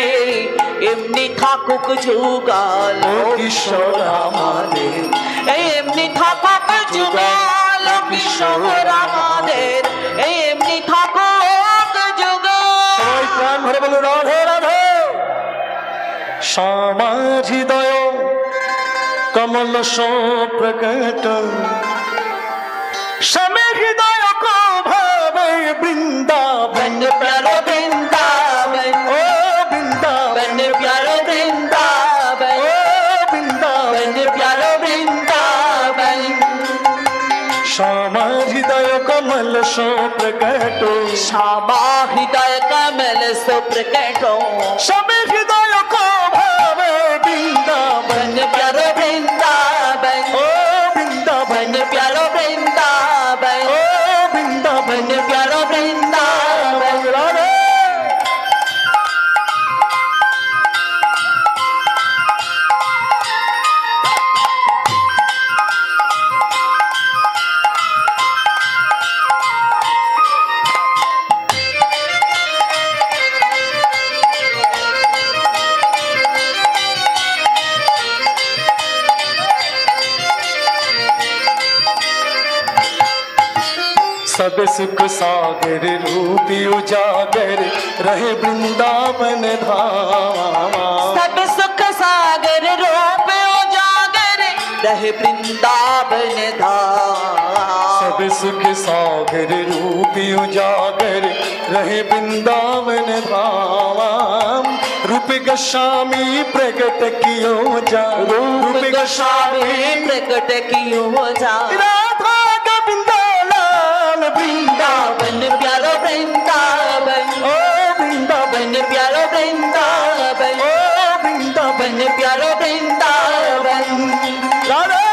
এমনি থাকুক যুগল ও কিশোর আমাদের, এই এমনি থাকুক যুগল কিশোর আমাদের। এই এমনি থাকুক যুগ। সবাই প্রাণ ভরে বলো রাধে রাধে। শ্যামা হৃদয় কমল প্রকট, শ্যামে হৃদয় কো ভাবে বৃন্দাবন। बन प्यारो वृंदावन, ও বৃন্দাবন, बन प्यारो वृंदावन, ও বৃন্দাবন। बन प्यारो वृंदावन। श्यामा हृदय कमल प्रकट, श्यामा हृदय कमल सुप्रकटो, श्यामे हृदय को भावे वृंदावन। बन प्यारो वृंदावन, ओ वृंदावन, बन प्यारो वृंदावन, ओ वृंदावन। बन प्यारो वृंदावन। राधे। सब सुख सागर रूपी उजागर रहे वृंदावन धाम। सब सुख सागर रूप उजागर रहे वृंदावन धाम। सब सुख सागर रूपी उजागर रहे वृंदावन धाम। रूप गोस्वामी प्रकट कियो जा, रूप गोस्वामी प्रकट कियो जा। राधा गोविंद लाल वृंदावन। बन प्यारो वृंदावन, ओ वृंदावन, बन प्यारो वृंदावन, ओ वृंदावन। बन प्यारो वृंदावन। राधे।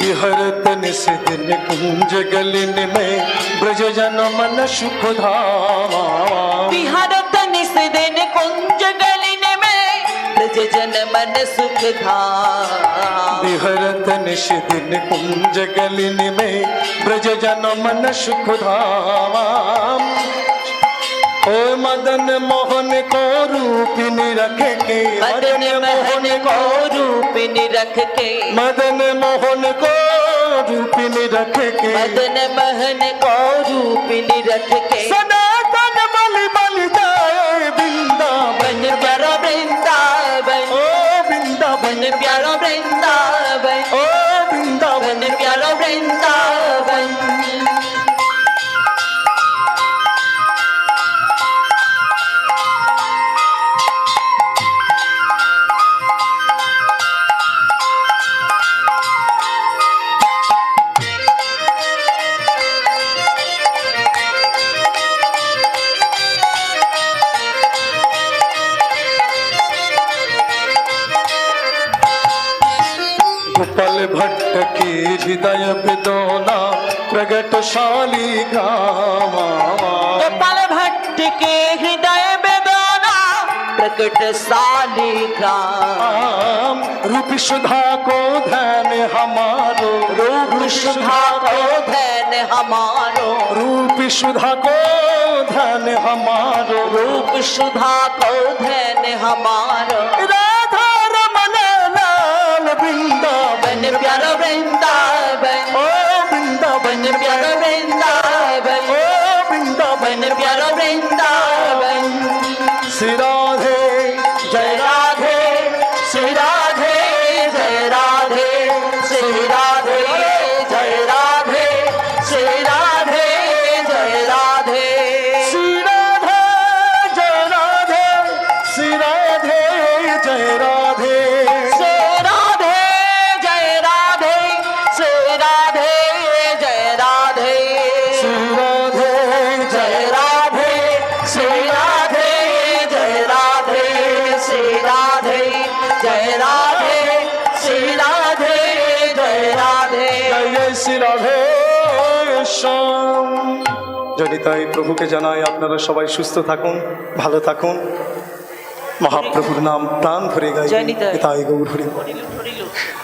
विहरत निस दिन कुंज गलिन में ब्रज जन मन सुख धाम। विहरत निस दिन कुंज गलिन में ब्रज जन मन सुख धाम। विहरत निस दिन कुंज गलिन में ब्रज जन मन सुख धाम। ओ मदन मोहन को रूपिनी रख के, मदन मोहन को रूपिनी रख के, मदन मोहन को रूपिनी रख के, मदन मोहन को रूपिनी रख के। सनातन बल बल जाए वृंदावन। बन प्यारो वृंदावन, ओ वृंदावन, बन प्यारो वृंदावन, ओ वृंदावन। बन प्यारो वृंदावन। गोपाल भट्ट की हृदय विदोना प्रगटशाली ग्राम। गोपाल भट्ट के हृदय बेदाना प्रकट शालिग्राम। रूप सुधा को ध्यान हमारो, रूप सुधा को धैन हमारो, रूप सुधा को ध्यान हमारो। रूप सुधा को धैन हमारो। राधा रमन लाल वृंदावन। बन प्यारो वृंदावन, ओ वृंदावन, बन प्यारो वृंदावन, ओ वृंदावन। बन प्यारो वृंदावन। श्री राधे जय राधे, श्री राधे जय राधे, श्री राधे जय राधे, श्री राधे जय राधे। श्री राधे जय राधे, श्री राधे जय राधे। श्री राधे जय राधे, श्री राधे जय राधे, श्री राधे जय राधे, श्री राधे जय राधे, श्री राधे जय राधे, श्री राधे जय राधे। जय श्री राधे श्याम। যদি তাই প্রভুকে জানাই আপনারা সবাই সুস্থ থাকুন, ভালো থাকুন। মহাপ্রভুর নাম প্রাণ ভরে গাই জয় নিতাই। তাই গৌর হরি। হরিলু, হরিলু।